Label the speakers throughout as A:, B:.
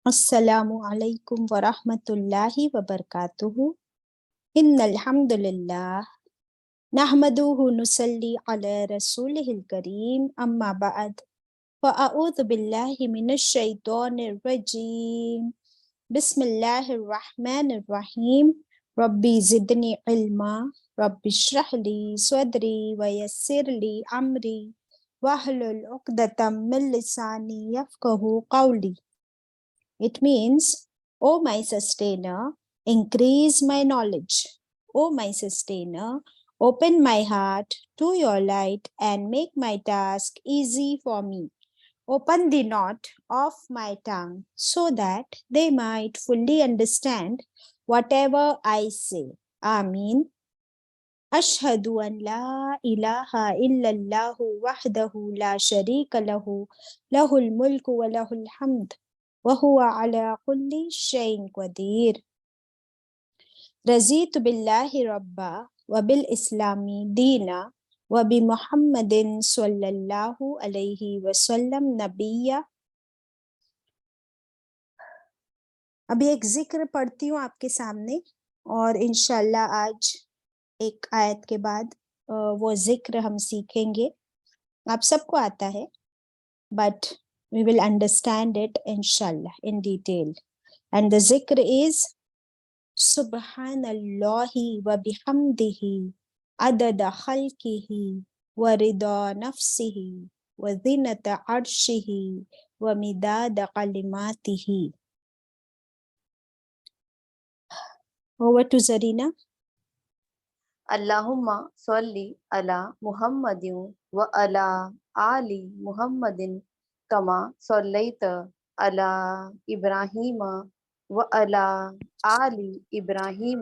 A: Assalamu alaikum wa rahmatullahi wa barakatuhu. Innal hamdulillah nahmaduhu nusalli ala rasulihil kareem amma ba'd. Wa a'udhu billahi minash shaitanir rajim. Bismillahir rahmanir rahim. Rabbi zidni ilma. Rabbi shrah li sadri wa yassir li amri. Wahlul uqdatam min lisani yafqahu qawli. It means, O my sustainer, increase my knowledge. O my sustainer, open my heart to your light and make my task easy for me. Open the knot of my tongue so that they might fully understand whatever I say. Ameen. Ashhadu an la ilaha illallahu wahdahu la sharika lahu, lahul mulku wa lahul hamd. وهو على كل شيء قدير. رضيت بالله ربا وبالإسلام دينا وبمحمد صلی اللہ علیہ وسلم نبیہ. ابھی ایک ذکر پڑھتی ہوں آپ کے سامنے اور انشاءاللہ آج ایک آیت کے بعد وہ ذکر ہم سیکھیں گے. آپ سب کو آتا ہے but we will understand it inshallah in detail. And the zikr is Subhanallahi wa bihamdihi adada khalqihi wa rida nafsihi wa zinata arshihi wa midada kalimatihi. Over to Zarina.
B: Allahumma salli ala Muhammadin wa ala ali Muhammadin kama sallaita ala Ibrahim wa ala ali Ibrahim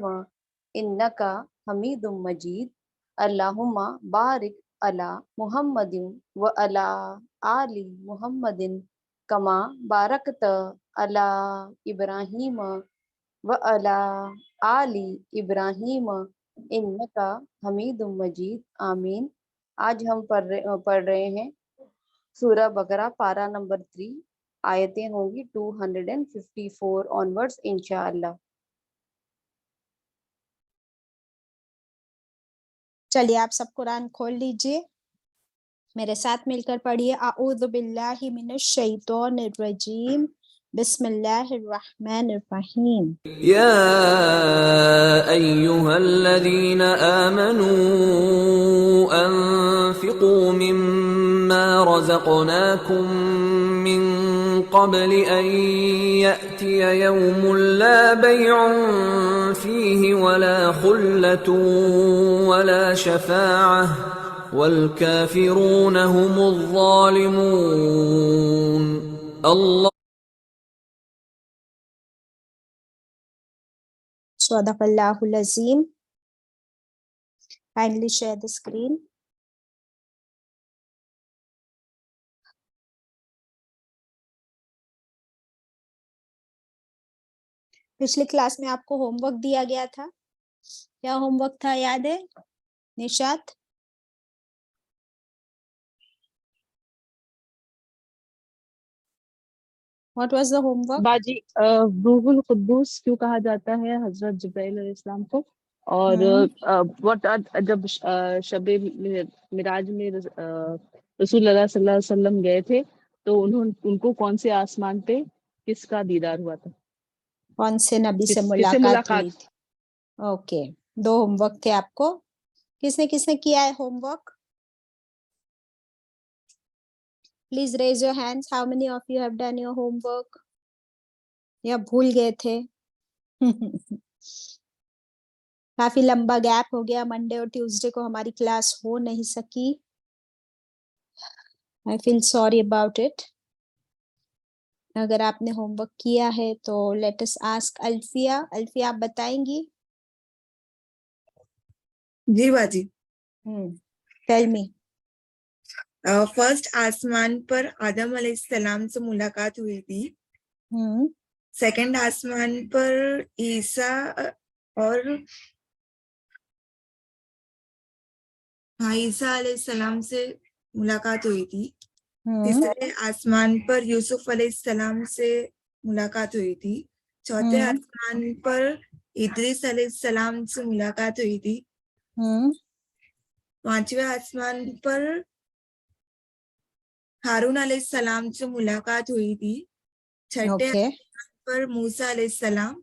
B: innaka Hamidum Majid. Allahumma barik ala Muhammadin wa ala ali Muhammadin kama barakta ala Ibrahim wa ala ali Ibrahim innaka Hamidum Majid. آمین. آج ہم پڑھ رہے ہیں سورہ بقرہ پارہ number 3. آیتیں ہوں گی 254 آنورڈز انشاءاللہ.
A: چلیے آپ سب قرآن کھول لیجئے، میرے ساتھ مل کر پڑھیے. اعوذ باللہ من الشیطان الرجیم، بسم اللہ الرحمن الرحیم.
C: يا أيها الذين آمنوا أنفقوا مما رزقناكم من قبل أن يأتي يوم لا بيع فيه ولا خلة ولا شفاعة والكافرون هم الظالمون. الله
A: صدق اللہ العظیم. Kindly share the screen. پچھلی کلاس میں آپ کو ہوم ورک دیا گیا تھا. کیا ہوم ورک تھا یاد ہے نشات؟ What was the homework?
D: باجی روح القدوس کیوں کہا جاتا ہے حضرت جبرائیل علیہ السلام کو، اور جب شب معراج میں رسول اللہ صلی اللہ علیہ وسلم گئے تھے تو ان کو کون سے آسمان پہ کس کا دیدار ہوا تھا؟
A: کون سے نبی سے ملاقات ہوئی تھی؟ اوکے، 2 ہوم ورک تھے آپ کو. کس نے کیا ہے home work? Please raise your hands. How many of you have done your homework? یا بھول گئے تھے؟ کافی لمبا گیپ ہو گیا، منڈے اور ٹیوزڈے کو ہماری کلاس ہو نہیں سکی. I feel sorry about it. اگر آپ نے ہوم ورک کیا ہے تو let us ask الفیہ. الفیہ آپ بتائیں گی؟
E: جی باجی.
A: Tell me.
E: فرسٹ آسمان پر آدم علیہ السلام سے ملاقات ہوئی تھی. سیکنڈ آسمان پر عیسیٰ اور عیسیٰ علیہ السلام سے ملاقات ہوئی تھی. تیسرے آسمان پر یوسف علیہ السلام سے मुलाकात हुई थी। चौथे आसमान पर इद्रिस अलैहिस्सलाम से मुलाकात हुई थी। पांचवें आसमान पर हारून अलैहिस्सलाम से मुलाकात हुई थी। छठे आसमान पर मूसा अलैहिस्सलाम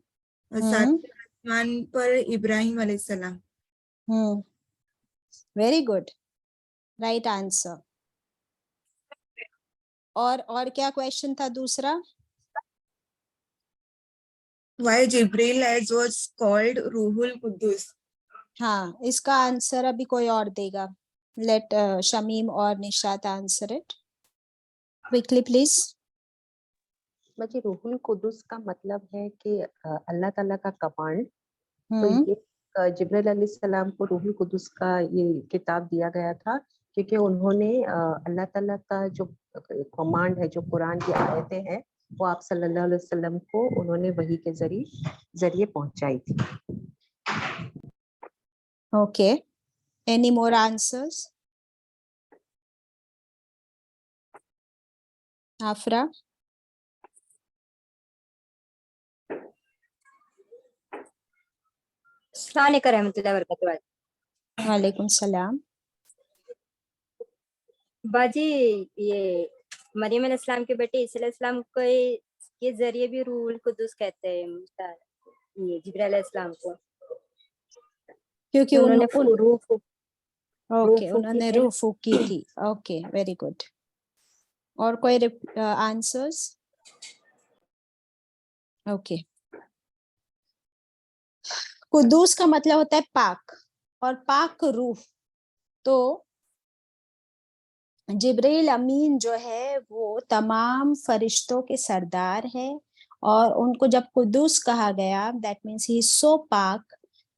E: और सातवें आसमान पर इब्राहिम अलैहिस्सलाम।
A: Very good, right answer. और क्या क्वेश्चन था दूसरा?
E: Why Jibril was called Ruhul Qudus?
A: हाँ, इसका आंसर अभी कोई और देगा। लेट शमीम और Nishat answer it quickly please.
F: बच्चे, रूहुल कुदुस का मतलब है कि अल्लाह ताला का कमांड। तो ये जिब्रील अलैहिस्सलाम को रूहुल कुदुस का ये किताब दिया गया था, क्योंकि उन्होंने अल्लाह ताला का जो कमांड है, जो कुरान की आयतें हैं, वो आप सल्लल्लाहु अलैहि वसल्लम को उन्होंने वही के जरिए पहुंचाई थी।
A: Okay, any more answers? आफरा?
G: अस्सलाम वालेकुम रहमतुल्लाहि व बरकातहू।
A: वालेकुम सलाम।
G: बाजी, ये मरियम अलैहिस्सलाम के बेटे ईसा अलैहिस्सलाम को के जरिए भी रूहुल कुदुस कहते हैं, ये जिब्रील अलैहिस्सलाम को,
A: क्योंकि
G: उन्होंने
A: उन्होंने रूह फूकी थी। Okay, very good. और कोई आंसर्स? ओके, कुदूस का मतलब होता है पाक, और पाक रूह। तो जिब्रील अमीन जो है वो तमाम फरिश्तों के सरदार है, और उनको जब कुदूस कहा गया, दैट मीन्स ही सो पाक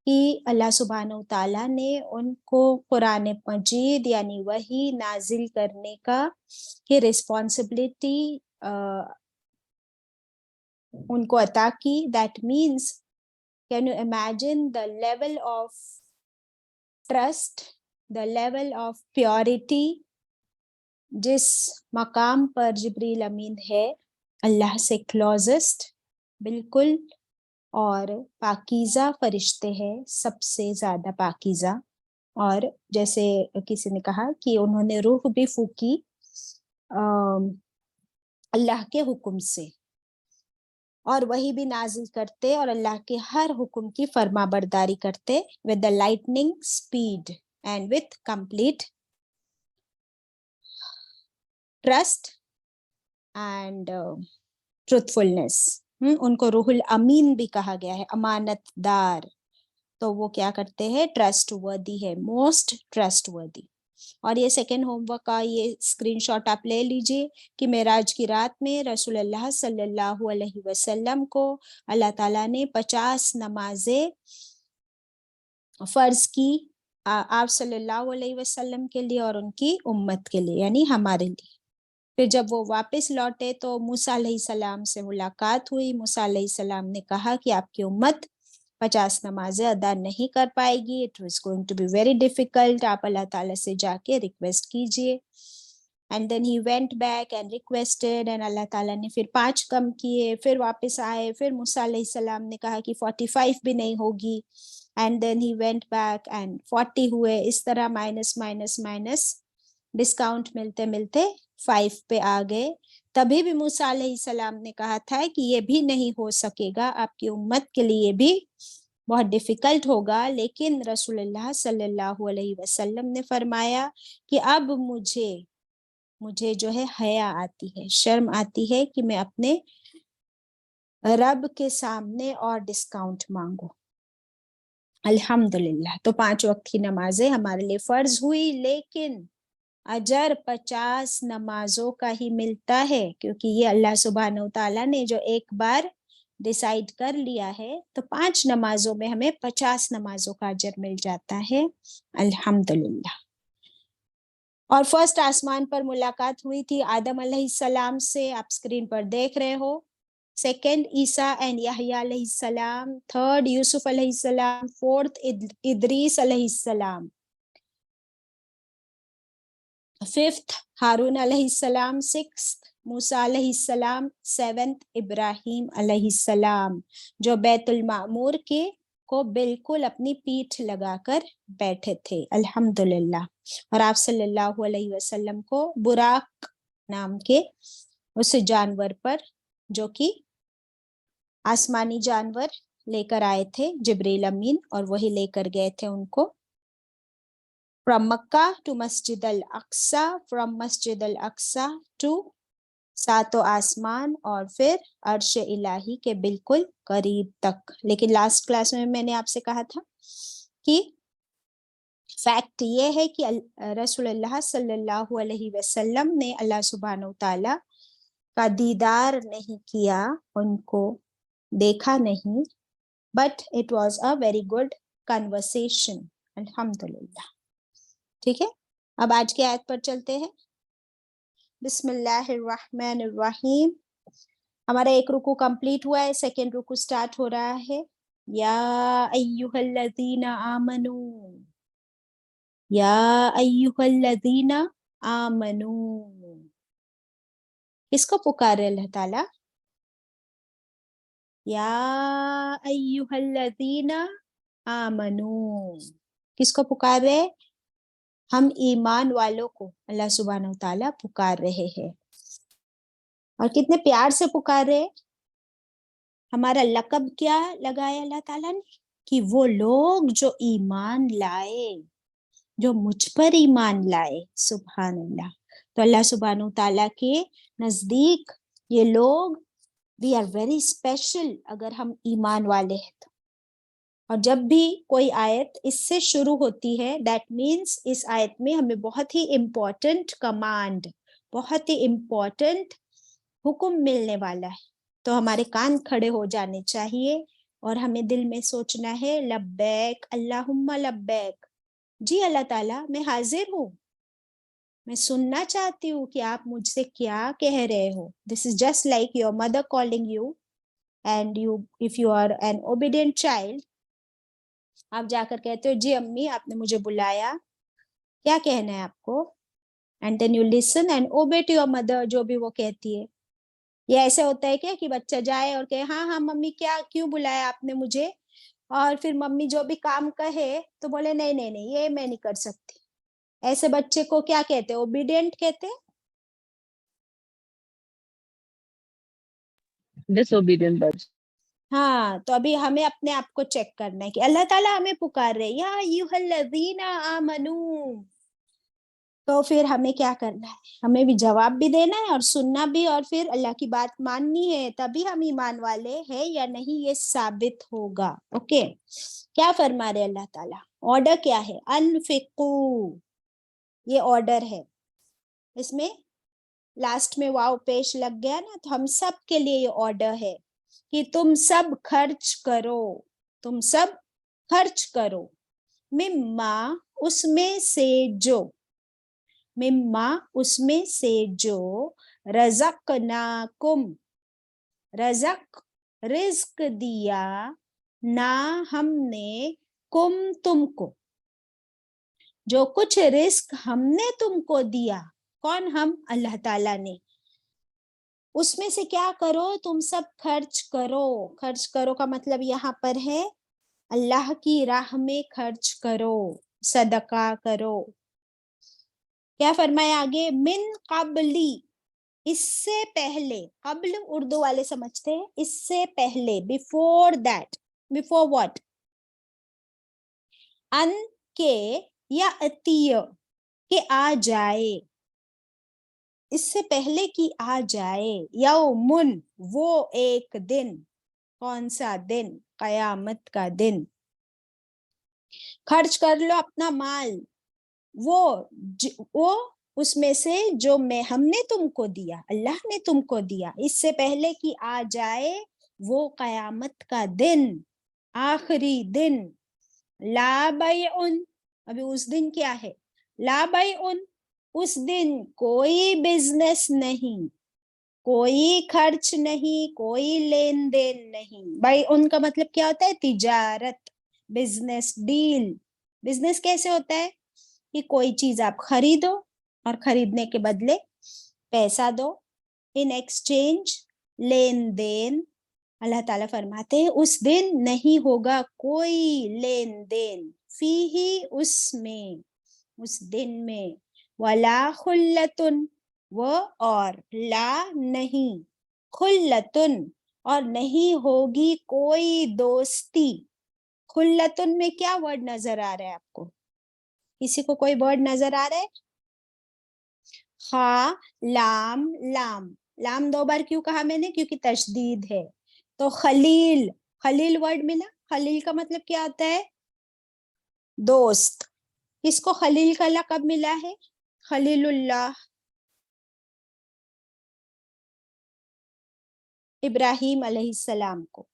A: कि अल्लाह सुब्हानहू ताला ने उनको कुरान मजीद यानी वही नाजिल करने का की रिस्पॉन्सिबिलिटी उनको अता की। That means, can you imagine the level of trust, the level of purity जिस मकाम पर जिब्रील अमीन है, अल्लाह से क्लोजेस्ट बिल्कुल, और पाकीज़ा फरिश्ते हैं, सबसे ज्यादा पाकीज़ा। और जैसे किसी ने कहा कि उन्होंने रूह भी फूकी अल्लाह के हुक्म से, और वही भी नाजिल करते और अल्लाह के हर हुक्म की फर्मा बरदारी करते with the lightning speed and with complete trust and truthfulness. उनको रूहुल अमीन भी कहा गया है, अमानतदार। तो वो क्या करते हैं? ट्रस्ट वर्दी है, मोस्ट ट्रस्ट वर्दी। और ये सेकेंड होमवर्क का ये स्क्रीनशॉट आप ले लीजिए कि मेराज की रात में रसूलुल्लाह सल्लल्लाहु अलैहि वसल्लम को अल्लाह ताला ने 50 नमाजें फर्ज की आप सल्लल्लाहु अलैहि वसल्लम के लिए और उनकी उम्मत के लिए, यानी हमारे लिए। फिर जब वो वापस लौटे तो मूसा अलैहिस्सलाम से मुलाकात हुई। मूसा अलैहिस्सलाम ने कहा कि आपकी उम्मत 50 नमाजें अदा नहीं कर पाएगी, it was going to be very difficult, आप अल्लाह ताला से जाके रिक्वेस्ट कीजिए। And then he went back and requested, and Allah ताला ने फिर 5 कम किए, फिर वापस आए, फिर मूसा अलैहिस्सलाम ने कहा कि 45 भी नहीं होगी, and then he went back and 40 हुए। इस तरह माइनस माइनस माइनस डिस्काउंट मिलते मिलते 5 पे आ गए। तभी भी मूसा अलैहिस्सलाम ने कहा था कि ये भी नहीं हो सकेगा, आपकी उम्मत के लिए भी बहुत डिफिकल्ट होगा। लेकिन रसूलुल्लाह सल्लल्लाहु अलैहि वसल्लम ने फरमाया कि अब मुझे जो है हया आती है, शर्म आती है कि मैं अपने रब के सामने और डिस्काउंट मांगू। अल्हम्दुलिल्लाह। तो 5 वक्त की नमाजें हमारे लिए फर्ज हुई, लेकिन अजर 50 नमाजों का ही मिलता है, क्योंकि ये अल्लाह सुब्हानहू ताला ने जो एक बार डिसाइड कर लिया है, तो 5 नमाजों में हमें 50 नमाजों का अजर मिल जाता है। अल्हम्दुलिल्लाह। और फर्स्ट आसमान पर मुलाकात हुई थी आदम अलैहिस्सलाम से, आप स्क्रीन पर देख रहे हो। सेकेंड ईसा एंड यहया अलैहिस्सलाम, थर्ड यूसुफ अलैहिस्सलाम, फोर्थ इदरीस अलैहिस्सलाम, फिफ्थ हारून अलैहिस्सलाम 6th, मूसा अलैहिस्सलाम 7th, इब्राहिम अलैहिस्सलाम जो बैतुल मामूर के को बिल्कुल अपनी पीठ लगाकर बैठे थे, अल्हम्दुलिल्लाह। और आप सल्लल्लाहु अलैहि वसल्लम को बुराक नाम के उस जानवर पर, जो कि आसमानी जानवर, लेकर आए थे जिब्रील अमीन, और वही लेकर गए थे उनको फ्रॉम मक्का टू मस्जिद अल अक्सा, फ्रॉम मस्जिद अल अक्सा टू सातों आसमान, और फिर अर्श इलाही के बिल्कुल करीब तक। लेकिन लास्ट क्लास में मैंने आपसे कहा था कि फैक्ट ये है कि रसूलुल्लाह सल्लल्लाहु अलैहि वसल्लम ने अल्लाह सुब्हानहू तआला का दीदार नहीं किया, उनको देखा नहीं, but it was a very good conversation, अल्हम्दुलिल्लाह। ठीक है, अब आज की आयत पर चलते हैं। बिस्मिल्लाहिर्रहमानिर्रहीम। हमारा एक रुकू कंप्लीट हुआ है, सेकंड रुकू स्टार्ट हो रहा है। या अय्युहल्लज़ीना आमनू, या अय्युहल्लज़ीना आमनू, किसको पुकारे अल्लाह ताला? या अय्युहल्लज़ीना आमनू, किसको पुकार रहे? हम ईमान वालों को अल्लाह सुब्हानहू तआला पुकार रहे हैं। और कितने प्यार से पुकार रहे। हमारा लक़ब क्या लगाया अल्लाह ताला ने? कि वो लोग जो ईमान लाए, जो मुझ पर ईमान लाए, सुभान अल्लाह। तो अल्लाह सुब्हानहू तआला के नजदीक ये लोग, वी आर वेरी स्पेशल अगर हम ईमान वाले हैं तो। और जब भी कोई आयत इससे शुरू होती है, दैट मीन्स इस आयत में हमें बहुत ही इम्पोर्टेंट कमांड, बहुत ही इम्पोर्टेंट हुक्म मिलने वाला है। तो हमारे कान खड़े हो जाने चाहिए और हमें दिल में सोचना है, लब्बैक अल्लाहुम्मा लब्बैक, जी अल्लाह ताला मैं हाजिर हूँ, मैं सुनना चाहती हूँ कि आप मुझसे क्या कह रहे हो। This is just like your mother calling you, and you, if you are an obedient child, आप जाकर कहते हो जी अम्मी आपने मुझे बुलाया, क्या कहना है आपको, and then you listen and obey to your mother, जो भी वो कहती है। ये ऐसे होता है क्या कि बच्चा जाए और कहे हाँ हाँ मम्मी क्या, क्यों बुलाया आपने मुझे, और फिर मम्मी जो भी काम कहे तो बोले नहीं नहीं नहीं ये मैं नहीं कर सकती। ऐसे बच्चे को क्या कहते हैं? ओबीडिएंट कहते हैं?
D: डिसोबीडिएंट बच्चा।
A: हाँ, तो अभी हमें अपने आप को चेक करना है कि अल्लाह ताला हमें पुकार रहे, या अय्युहल्लज़ीना आमनू, तो फिर हमें क्या करना है? हमें भी जवाब भी देना है और सुनना भी, और फिर अल्लाह की बात माननी है, तभी हम ईमान वाले हैं या नहीं ये साबित होगा। ओके, क्या फरमा रहे अल्लाह ताला? ऑर्डर क्या है? अनफिकू, ये ऑर्डर है। इसमें लास्ट में वाव पेश लग गया ना, तो हम सब के लिए ये ऑर्डर है कि तुम सब खर्च करो, तुम सब खर्च करो। मिम्मा, उसमें से जो, मिम्मा उसमें से जो, रज़क़नाकुम, रज़क़ रिज्क दिया, ना हमने, कुम तुमको, जो कुछ रिस्क हमने तुमको दिया। कौन? हम, अल्लाह ताला ने। उसमें से क्या करो? तुम सब खर्च करो। खर्च करो का मतलब यहाँ पर है अल्लाह की राह में खर्च करो, सदका करो। क्या फरमाया आगे? मिन कबली, इससे पहले। कब्ल उर्दू वाले समझते हैं इससे पहले, बिफोर दैट। Before what? अन के, या अतीय के आ जाए, इससे पहले कि आ जाए। यौमुन, वो एक दिन। कौन सा दिन? कयामत का दिन। खर्च कर लो अपना माल, वो उसमें से जो मैं, हमने तुमको दिया, अल्लाह ने तुमको दिया, इससे पहले कि आ जाए वो कयामत का दिन, आखिरी दिन। ला बैउन, अभी उस दिन क्या है? ला बैउन, उस दिन कोई बिजनेस नहीं, कोई खर्च नहीं, कोई लेन देन नहीं। बैउन का मतलब क्या होता है? तिजारत, बिजनेस, डील। बिजनेस कैसे होता है? कि कोई चीज आप खरीदो और खरीदने के बदले पैसा दो, इन एक्सचेंज लेन देन। अल्लाह ताला फरमाते हैं उस दिन नहीं होगा कोई लेन देन, फी ही उसमें, उस दिन में, वला खुल्लतुन, वो और, ला नहीं, खुल्लतुन और नहीं होगी कोई दोस्ती। खुल्लतुन में क्या वर्ड नजर आ रहा है आपको? किसी को कोई वर्ड नजर आ रहा है? खा लाम लाम, लाम 2 बार क्यों कहा मैंने? क्योंकि तशदीद है। तो खलील, खलील वर्ड मिला। खलील का मतलब क्या होता है? दोस्त। किसको खलील का लक़ब मिला है? खलीलुल्लाह, इब्राहिम अलैहिस्सलाम को।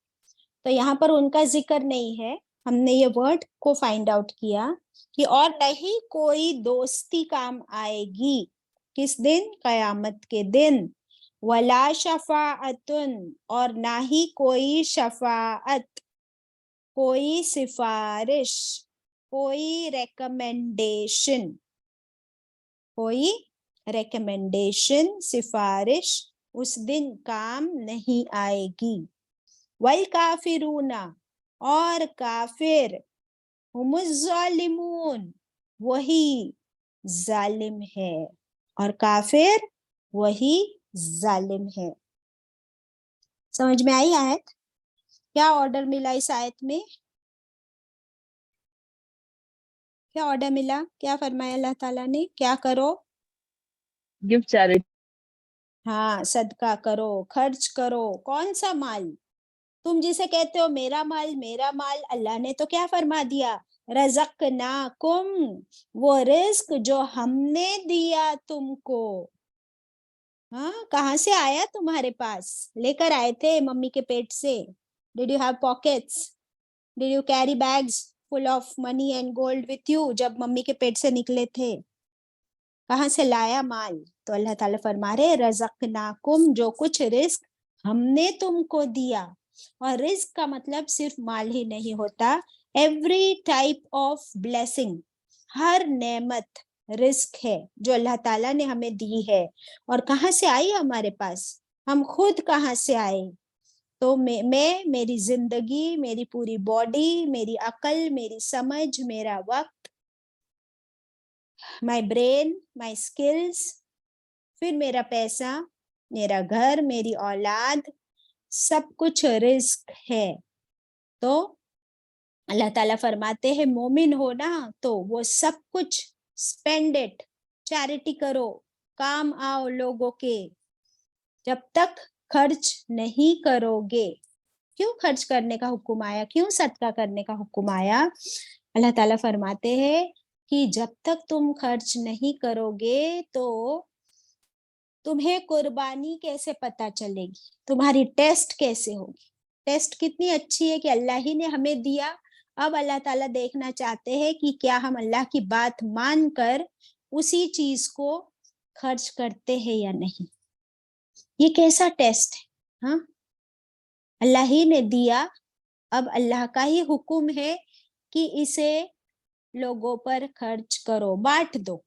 A: तो यहाँ पर उनका जिक्र नहीं है, हमने ये वर्ड को फाइंड आउट किया कि और नहीं कोई दोस्ती काम आएगी किस दिन? कयामत के दिन। वला शफाअतुन, और ना ही कोई शफाअत, कोई सिफारिश, कोई रेकमेंडेशन, कोई रेकमेंडेशन, सिफारिश उस दिन काम नहीं आएगी। वल काफिरूना, और काफिर, हुमुज़्ज़ालिमून, वही जालिम है, और काफिर वही जालिम है। समझ में आई आयत? क्या ऑर्डर मिला इस आयत में? क्या ऑर्डर मिला? क्या फरमाया अल्लाह ताला ने? क्या करो?
D: Give charity.
A: हाँ, सदका करो, खर्च करो। कौन सा माल? तुम जिसे कहते हो मेरा माल मेरा माल, अल्लाह ने तो क्या फरमा दिया? रज़क़नाकुम, वो रिस्क जो हमने दिया तुमको। हाँ, कहाँ से आया तुम्हारे पास? लेकर आए थे मम्मी के पेट से? Did you have pockets? Did you carry bags full of money and gold with you जब मम्मी के पेट से निकले थे? कहाँ से लाया माल? तो अल्लाह ताला फरमा रहे रज़क़नाकुम, जो कुछ रिस्क हमने तुमको दिया। और रिस्क का मतलब सिर्फ माल ही नहीं होता, एवरी टाइप ऑफ ब्लेसिंग, हर नेमत रिस्क है जो अल्लाह ताला ने हमें दी है। और कहाँ से आई हमारे पास? हम खुद कहाँ से आए? तो मैं मेरी जिंदगी, मेरी पूरी बॉडी, मेरी अकल, मेरी समझ, मेरा वक्त, माय ब्रेन, माय स्किल्स, फिर मेरा पैसा, मेरा घर, मेरी औलाद, सब कुछ रिस्क है। तो अल्लाह ताला फरमाते हैं मोमिन हो ना तो वो सब कुछ स्पेंड इट, चैरिटी करो, काम आओ लोगों के। जब तक खर्च नहीं करोगे, क्यों खर्च करने का हुक्म आया? क्यों सदका करने का हुक्म आया? अल्लाह ताला फरमाते हैं कि जब तक तुम खर्च नहीं करोगे तो तुम्हें कुर्बानी कैसे पता चलेगी? तुम्हारी टेस्ट कैसे होगी? टेस्ट कितनी अच्छी है कि अल्लाह ही ने हमें दिया। अब अल्लाह ताला देखना चाहते हैं कि क्या हम अल्लाह की बात मानकर उसी चीज को खर्च करते हैं या नहीं। ये कैसा टेस्ट है? हाँ, अल्लाह ही ने दिया, अब अल्लाह का ही हुक्म है कि इसे लोगों पर खर्च करो, बांट दो।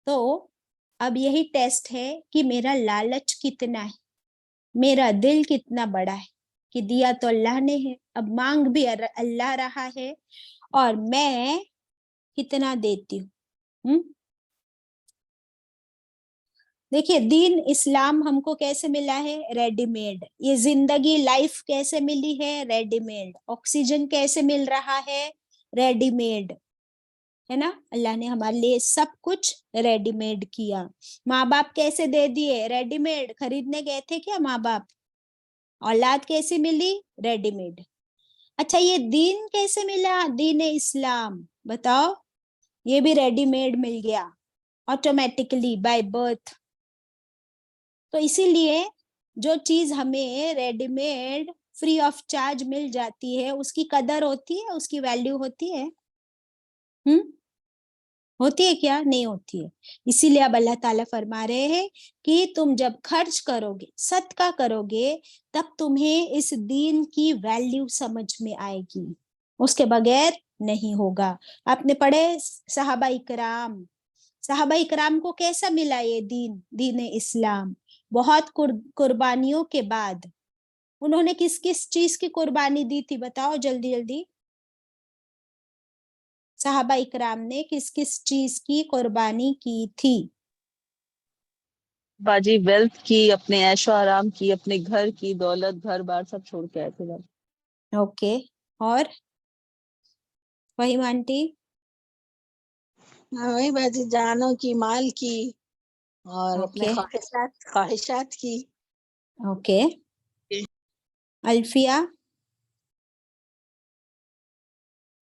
A: तो अब यही टेस्ट है कि मेरा लालच कितना है, मेरा दिल कितना बड़ा है कि दिया तो अल्लाह ने है, अब मांग भी अल्लाह रहा है, और मैं कितना देती हूँ। देखिए, दीन इस्लाम हमको कैसे मिला है? रेडीमेड। ये जिंदगी, लाइफ कैसे मिली है? रेडीमेड। ऑक्सीजन कैसे मिल रहा है? रेडीमेड, है ना? अल्लाह ने हमारे लिए सब कुछ रेडीमेड किया। माँ बाप कैसे दे दिए? रेडीमेड। खरीदने गए थे क्या माँ बाप? औलाद कैसे मिली? रेडीमेड। अच्छा, ये दीन कैसे मिला? दीन इस्लाम, बताओ। ये भी रेडीमेड मिल गया ऑटोमेटिकली बाय बर्थ। तो इसीलिए जो चीज हमें रेडीमेड फ्री ऑफ चार्ज मिल जाती है उसकी कदर होती है, उसकी वैल्यू होती है? होती है क्या? नहीं होती है। इसीलिए अब अल्लाह ताला फरमा रहे हैं कि तुम जब खर्च करोगे, सदका करोगे, तब तुम्हें इस दीन की वैल्यू समझ में आएगी, उसके बगैर नहीं होगा। आपने पढ़े सहाबा इकराम, صحابہ اکرام کو कैसा मिला ये दीन इस्लाम? बहुत कुर्बानियों के बाद उन्होंने किस किस चीज की कुर्बानी दी थी, बताओ जल्दी जल्दी। साहबा इकराम ने किस किस चीज की कुर्बानी की थी?
D: बाजी वेल्थ की, अपने ऐशो आराम की, अपने घर की, दौलत, घर बार सब छोड़ के आए थे बाजी।
A: ओके, और वही आंटी?
H: वही बाजी, जानों की, माल की, और अपने
A: ओके
H: ख्वाहिशात की।
A: ओके, अल्फिया?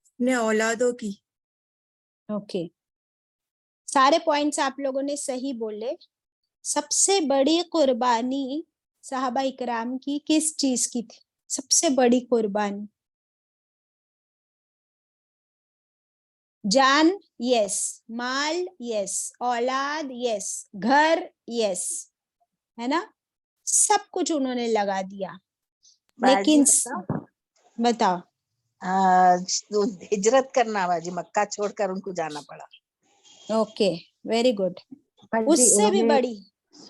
E: अपने औलादों की।
A: ओके, सारे पॉइंट्स आप लोगों ने सही बोले। सबसे बड़ी कुर्बानी साहबा इकराम की किस चीज की थी? सबसे बड़ी कुर्बानी? जान यस, माल यस, औलाद यस, घर यस, है ना? सब कुछ उन्होंने लगा दिया। लेकिन बताओ।
H: हिजरत करना बाजी, मक्का छोड़कर उनको जाना पड़ा।
A: Okay, very good. उससे भी बड़ी,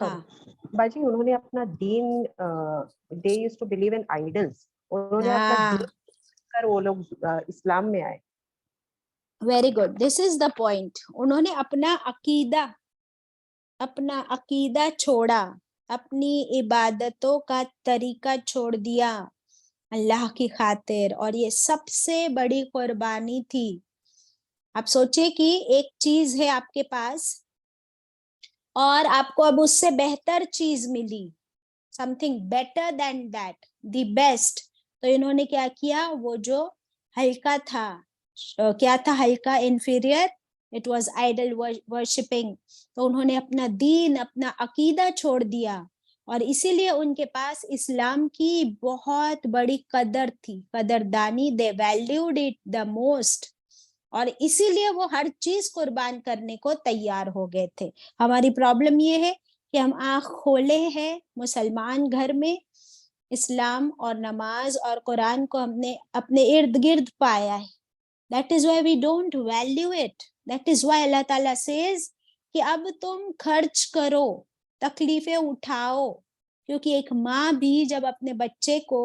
A: हाँ
F: बाजी, उन्होंने अपना दीन, they used to believe in idols, उन्होंने अपना दीन कर वो लोग इस्लाम में आए।
A: Very good, this is the point. उन्होंने अपना अकीदा छोड़ा, अपनी इबादतों का तरीका छोड़ दिया अल्लाह की खातिर, और ये सबसे बड़ी कुर्बानी थी। आप सोचिए कि एक चीज है आपके पास और आपको अब उससे बेहतर चीज मिली, something better than that, the best. तो इन्होंने क्या किया, वो जो हल्का था, क्या था हल्का, inferior, it was idol worshipping. तो उन्होंने अपना दीन, अपना अकीदा छोड़ दिया, और इसीलिए उनके पास इस्लाम की बहुत बड़ी कदर थी, कदरदानी, दे वैल्यूड इट द मोस्ट, और इसीलिए वो हर चीज कुर्बान करने को तैयार हो गए थे। हमारी प्रॉब्लम ये है कि हम आँख खोले हैं मुसलमान घर में, इस्लाम और नमाज और कुरान को हमने अपने इर्द गिर्द पाया है। That is why we don't value it. That is why Allah Ta'ala says कि अब तुम खर्च करो, तकलीफें उठाओ, क्योंकि एक माँ भी जब अपने बच्चे को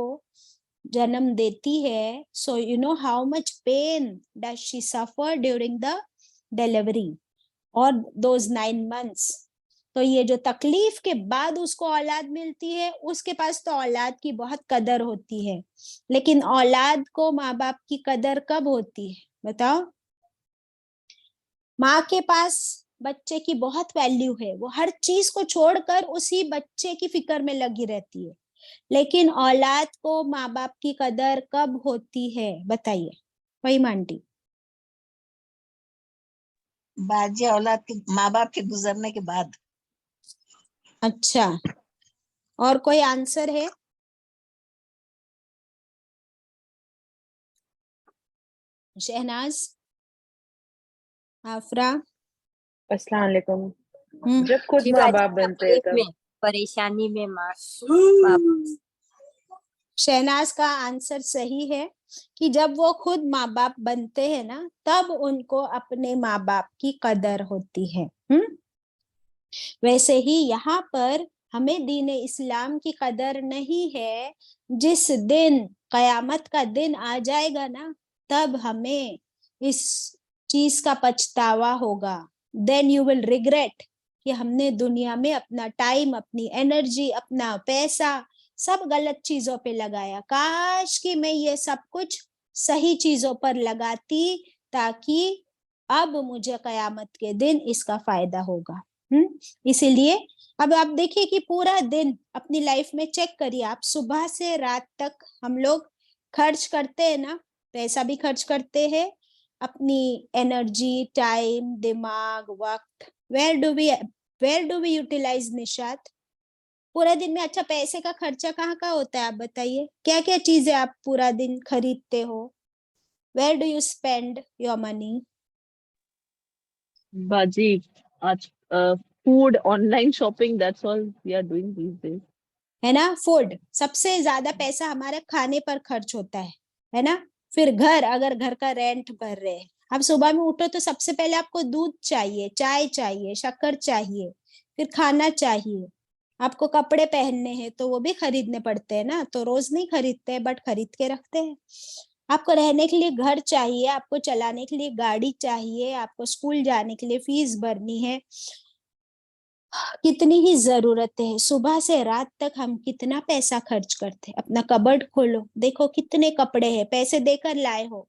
A: जन्म देती है, so you know how much pain does she suffer during the delivery or those 9 months. तो ये जो तकलीफ के बाद उसको औलाद मिलती है, उसके पास तो औलाद की बहुत कदर होती है, लेकिन औलाद को माँ बाप की कदर कब होती है, बताओ? माँ के पास बच्चे की बहुत वैल्यू है, वो हर चीज को छोड़कर उसी बच्चे की फिक्र में लगी रहती है, लेकिन औलाद को माँ बाप की कदर कब होती है, बताइए? वही मांटी?
H: बाजी, औलाद के, माँ बाप के गुजरने के बाद।
A: अच्छा, और कोई आंसर है? शहनाज, आफरा?
I: अस्सलाम वालेकुम। जब खुद
G: जी
I: माँ
G: बाजी,
I: बाप बनते हैं
G: तकलीफ में,
I: तब।
G: परेशानी में माँ
A: शहनाज का आंसर सही है कि जब वो खुद माँ बाप बनते हैं ना, तब उनको अपने माँ बाप की कदर होती है। वैसे ही यहाँ पर हमें दीन इस्लाम की कदर नहीं है। जिस दिन कयामत का दिन आ जाएगा ना, तब हमें इस चीज का पछतावा होगा। देन यू विल रिग्रेट कि हमने दुनिया में अपना टाइम, अपनी एनर्जी, अपना पैसा सब गलत चीजों पे लगाया। काश कि मैं ये सब कुछ सही चीजों पर लगाती, ताकि अब मुझे कयामत के दिन इसका फायदा होगा। इसीलिए अब आप देखिए कि पूरा दिन अपनी लाइफ में चेक करिए, आप सुबह से रात तक हम लोग खर्च करते हैं ना, पैसा भी खर्च करते हैं, अपनी एनर्जी, टाइम, दिमाग, वक्त, where do we utilise Nishat? पूरा दिन में अच्छा पैसे का खर्चा कहाँ का होता है, आप बताइए? क्या क्या चीजें आप पूरा दिन खरीदते हो? Where do you spend your money?
D: बाजी, आज food, online shopping, that's all we are doing these days,
A: है ना? फूड, सबसे ज्यादा पैसा हमारे खाने पर खर्च होता है ना? फिर घर, अगर घर का रेंट भर रहे हैं, آپ صبح میں اٹھو تو سب سے پہلے آپ کو دودھ چاہیے, چائے چاہیے, شکر چاہیے, پھر کھانا چاہیے. آپ کو کپڑے پہننے ہیں تو وہ بھی خریدنے پڑتے ہیں نا, تو روز نہیں خریدتے بٹ خرید کے رکھتے ہیں. آپ کو رہنے کے لیے گھر چاہیے, آپ کو چلانے کے لیے گاڑی چاہیے, آپ کو اسکول جانے کے لیے فیس بھرنی ہے. کتنی ہی ضرورتیں ہیں. صبح سے رات تک ہم کتنا پیسہ خرچ کرتے ہیں. اپنا کبڈ کھولو, دیکھو کتنے کپڑے ہیں, پیسے دے کر لائے ہو.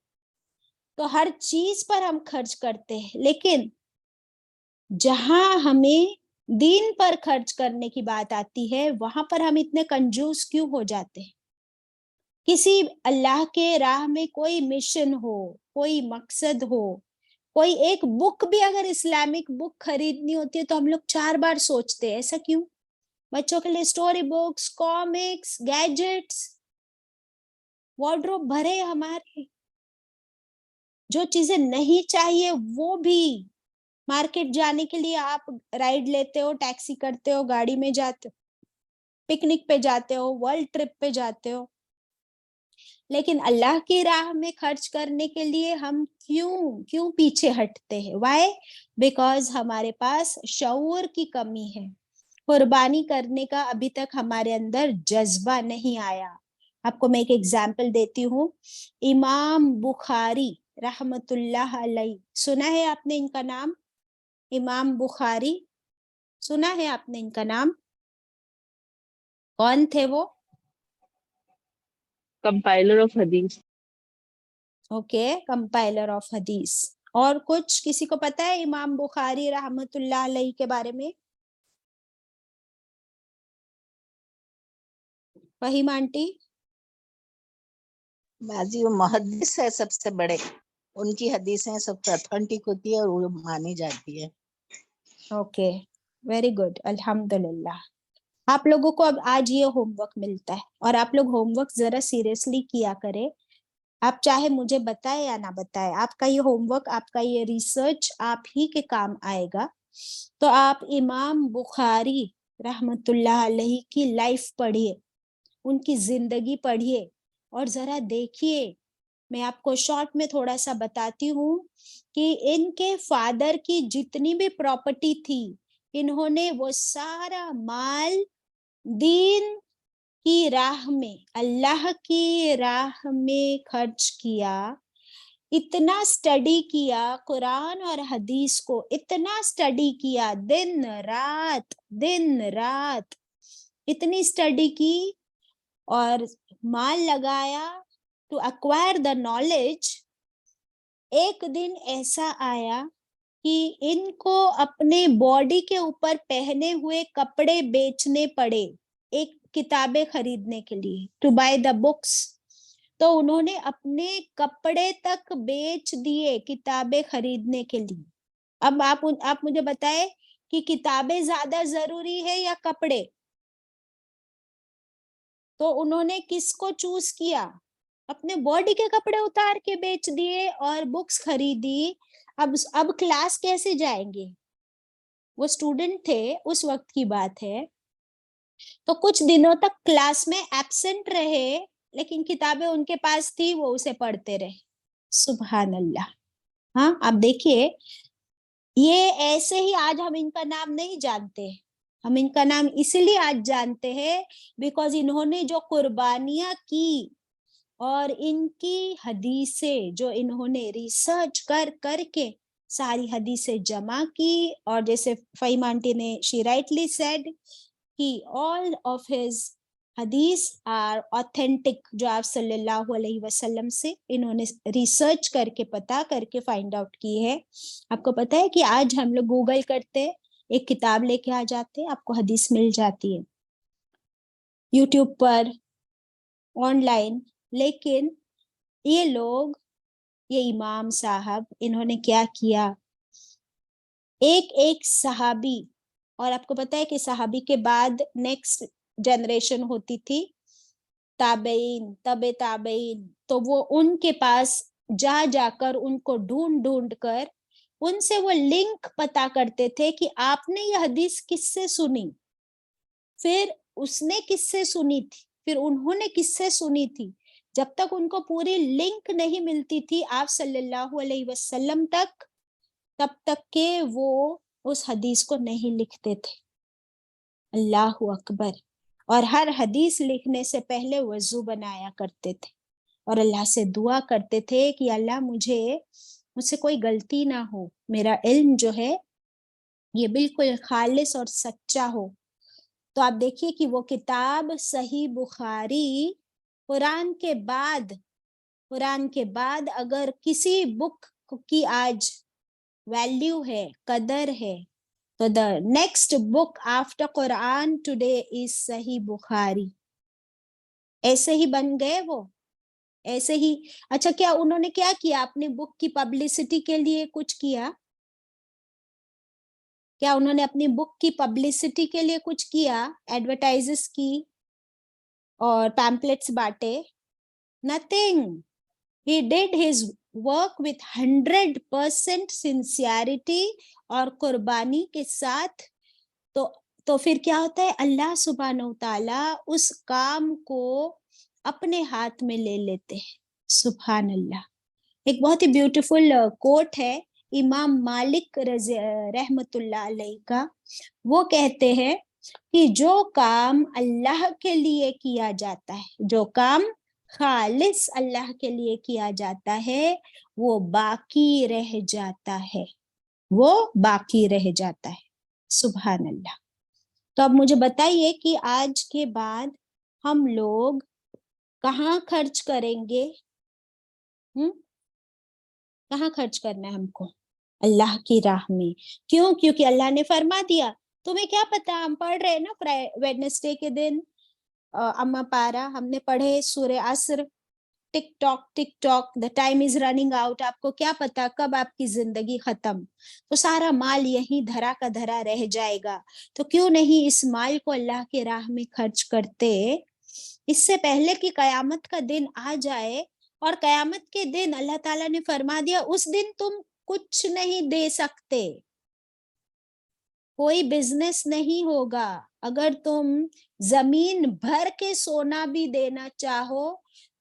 A: تو ہر چیز پر ہم خرچ کرتے ہیں, لیکن جہاں ہمیں دین پر خرچ کرنے کی بات آتی ہے وہاں پر ہم اتنے کنجوس کیوں ہو جاتے ہیں. کسی اللہ کے راہ میں کوئی مشن ہو, کوئی مقصد ہو, کوئی ایک بک بھی اگر اسلامک بک خریدنی ہوتی ہے تو ہم لوگ 4 بار سوچتے ہیں. ایسا کیوں؟ بچوں کے لیے story books, comics, gadgets, wardrobe بھرے ہمارے. جو چیزیں نہیں چاہیے وہ بھی. مارکیٹ جانے کے لیے آپ رائڈ لیتے ہو, ٹیکسی کرتے ہو, گاڑی میں جاتے ہو, پکنک پہ جاتے ہو, ورلڈ ٹرپ پہ جاتے ہو, لیکن اللہ کی راہ میں خرچ کرنے کے لیے ہم کیوں پیچھے ہٹتے ہیں؟ وائی؟ بیکاز ہمارے پاس شعور کی کمی ہے. قربانی کرنے کا ابھی تک ہمارے اندر جذبہ نہیں آیا. آپ کو میں ایک ایگزامپل دیتی ہوں. امام بخاری رحمت اللہ علیہ, سنا ہے آپ نے ان کا نام؟ امام بخاری سنا ہے آپ نے ان کا نام؟ کون تھے وہ؟
D: کمپائلر آف حدیث.
A: اوکے, کمپائلر آف حدیث. اور کچھ کسی کو پتا ہے امام بخاری رحمت اللہ علیہ کے بارے میں؟ فہیم آنٹی؟
H: بازی وہ محدث ہے سب سے بڑے, ان کی حدیثیں سب سے اتھینٹک ہوتی ہے اور وہ مانی جاتی ہے.
A: اوکے, ویری گڈ, الحمدللہ. آپ لوگوں کو اب آج یہ ہوم ورک ملتا ہے, اور آپ لوگ ہوم ورک ذرا سیریسلی کیا کرے. آپ چاہے مجھے بتائے یا نہ بتائے, آپ کا یہ ہوم ورک, آپ کا یہ ریسرچ آپ ہی کے کام آئے گا. تو آپ امام بخاری رحمت اللہ علیہ کی لائف پڑھیے, ان کی زندگی پڑھیے, اور ذرا دیکھیے. میں آپ کو شارٹ میں تھوڑا سا بتاتی ہوں کہ ان کے فادر کی جتنی بھی پراپرٹی تھی, انہوں نے وہ سارا مال دین کی راہ میں, اللہ کی راہ میں خرچ کیا. اتنا اسٹڈی کیا قرآن اور حدیث کو, اتنا اسٹڈی کیا, دن رات اتنی اسٹڈی کی, اور مال لگایا ٹو ایکوائر دا نالج. ایک دن ایسا آیا کہ ان کو اپنے باڈی کے اوپر پہنے ہوئے کپڑے بیچنے پڑے ایک کتابیں خریدنے کے لیے, ٹو بائی دا بکس. تو انہوں نے اپنے کپڑے تک بیچ دیے کتابیں خریدنے کے لیے. اب آپ مجھے بتائیں کہ کتابیں زیادہ ضروری ہے یا کپڑے؟ تو انہوں نے کس کو چوز کیا؟ اپنے باڈی کے کپڑے اتار کے بیچ دیے اور بکس خریدی. اب کلاس کیسے جائیں گے؟ وہ اسٹوڈنٹ تھے, اس وقت کی بات ہے. تو کچھ دنوں تک کلاس میں ایبسنٹ رہے, لیکن کتابیں ان کے پاس تھی, وہ اسے پڑھتے رہے. سبحان اللہ. ہاں, آپ دیکھیے, یہ ایسے ہی آج ہم ان کا نام نہیں جانتے. ہم ان کا نام اسی لیے آج جانتے ہیں بیکاز انہوں نے جو قربانیاں کی, اور ان کی حدیثیں جو انہوں نے ریسرچ کر کے ساری حدیثیں جمع کی, اور جیسے فہیم آنٹی نے she rightly said کہ all of his حدیث are authentic, جو آپ صلی اللہ علیہ وسلم سے انہوں نے ریسرچ کر کے پتا کر کے فائنڈ آؤٹ کی ہے. آپ کو پتا ہے کہ آج ہم لوگ گوگل کرتے, ایک کتاب لے کے آ جاتے, آپ کو حدیث مل جاتی ہے یوٹیوب پر, آن لائن. لیکن یہ لوگ, یہ امام صاحب, انہوں نے کیا کیا, ایک صحابی, اور آپ کو پتا ہے کہ صحابی کے بعد نیکسٹ جنریشن ہوتی تھی تابعین, تابعین. تو وہ ان کے پاس جا کر ان کو ڈھونڈ کر ان سے وہ لنک پتا کرتے تھے کہ آپ نے یہ حدیث کس سے سنی, پھر اس نے کس سے سنی تھی, پھر انہوں نے کس سے سنی تھی, جب تک ان کو پوری لنک نہیں ملتی تھی آپ صلی اللہ علیہ وسلم تک، تب تک کہ وہ اس حدیث کو نہیں لکھتے تھے. اللہ اکبر. اور ہر حدیث لکھنے سے پہلے وضو بنایا کرتے تھے اور اللہ سے دعا کرتے تھے کہ اللہ مجھ سے کوئی غلطی نہ ہو، میرا علم جو ہے یہ بالکل خالص اور سچا ہو. تو آپ دیکھیے کہ وہ کتاب صحیح بخاری قرآن کے بعد اگر کسی بک کی آج ویلیو ہے، قدر ہے، تو the next book after Quran today is صحیح بخاری. ایسے ہی بن گئے وہ، ایسے ہی. اچھا کیا انہوں نے کیا کیا اپنی بک کی پبلسٹی کے لیے؟ کچھ کیا؟ کیا انہوں نے اپنی بک کی پبلسٹی کے لیے کچھ کیا؟ ایڈورٹائزز کی اور pamphlets بانٹے؟ Nothing. He did his work with 100% sincerity اور قربانی کے ساتھ. تو پھر کیا ہوتا ہے؟ اللہ سبحانہ وتعالیٰ اس کام کو اپنے ہاتھ میں لے لیتے ہیں. سبحان اللہ. ایک بہت ہی بیوٹیفل کوٹ ہے امام مالک رحمت اللہ علیہ کا. وہ کہتے ہیں کہ جو کام اللہ کے لیے کیا جاتا ہے، جو کام خالص اللہ کے لیے کیا جاتا ہے، وہ باقی رہ جاتا ہے، وہ باقی رہ جاتا ہے. سبحان اللہ. تو اب مجھے بتائیے کہ آج کے بعد ہم لوگ کہاں خرچ کریں گے؟ کہاں خرچ کرنا ہے ہم کو؟ اللہ کی راہ میں. کیوں؟ کیونکہ اللہ نے فرما دیا. تمہیں کیا پتا، ہم پڑھ رہے نا ویڈنسڈے کے دن اما پارا ہم نے پڑھے سورہ عصر. Tick tock the time is running out. آپ کو کیا پتا کب آپ کی زندگی ختم. تو سارا مال یہی دھرا کا دھرا رہ جائے گا. تو کیوں نہیں اس مال کو اللہ کے راہ میں خرچ کرتے، اس سے پہلے کہ قیامت کا دن آ جائے. اور قیامت کے دن اللہ تعالیٰ نے فرما دیا اس دن تم کچھ نہیں دے سکتے، کوئی بزنس نہیں ہوگا. اگر تم زمین بھر کے سونا بھی دینا چاہو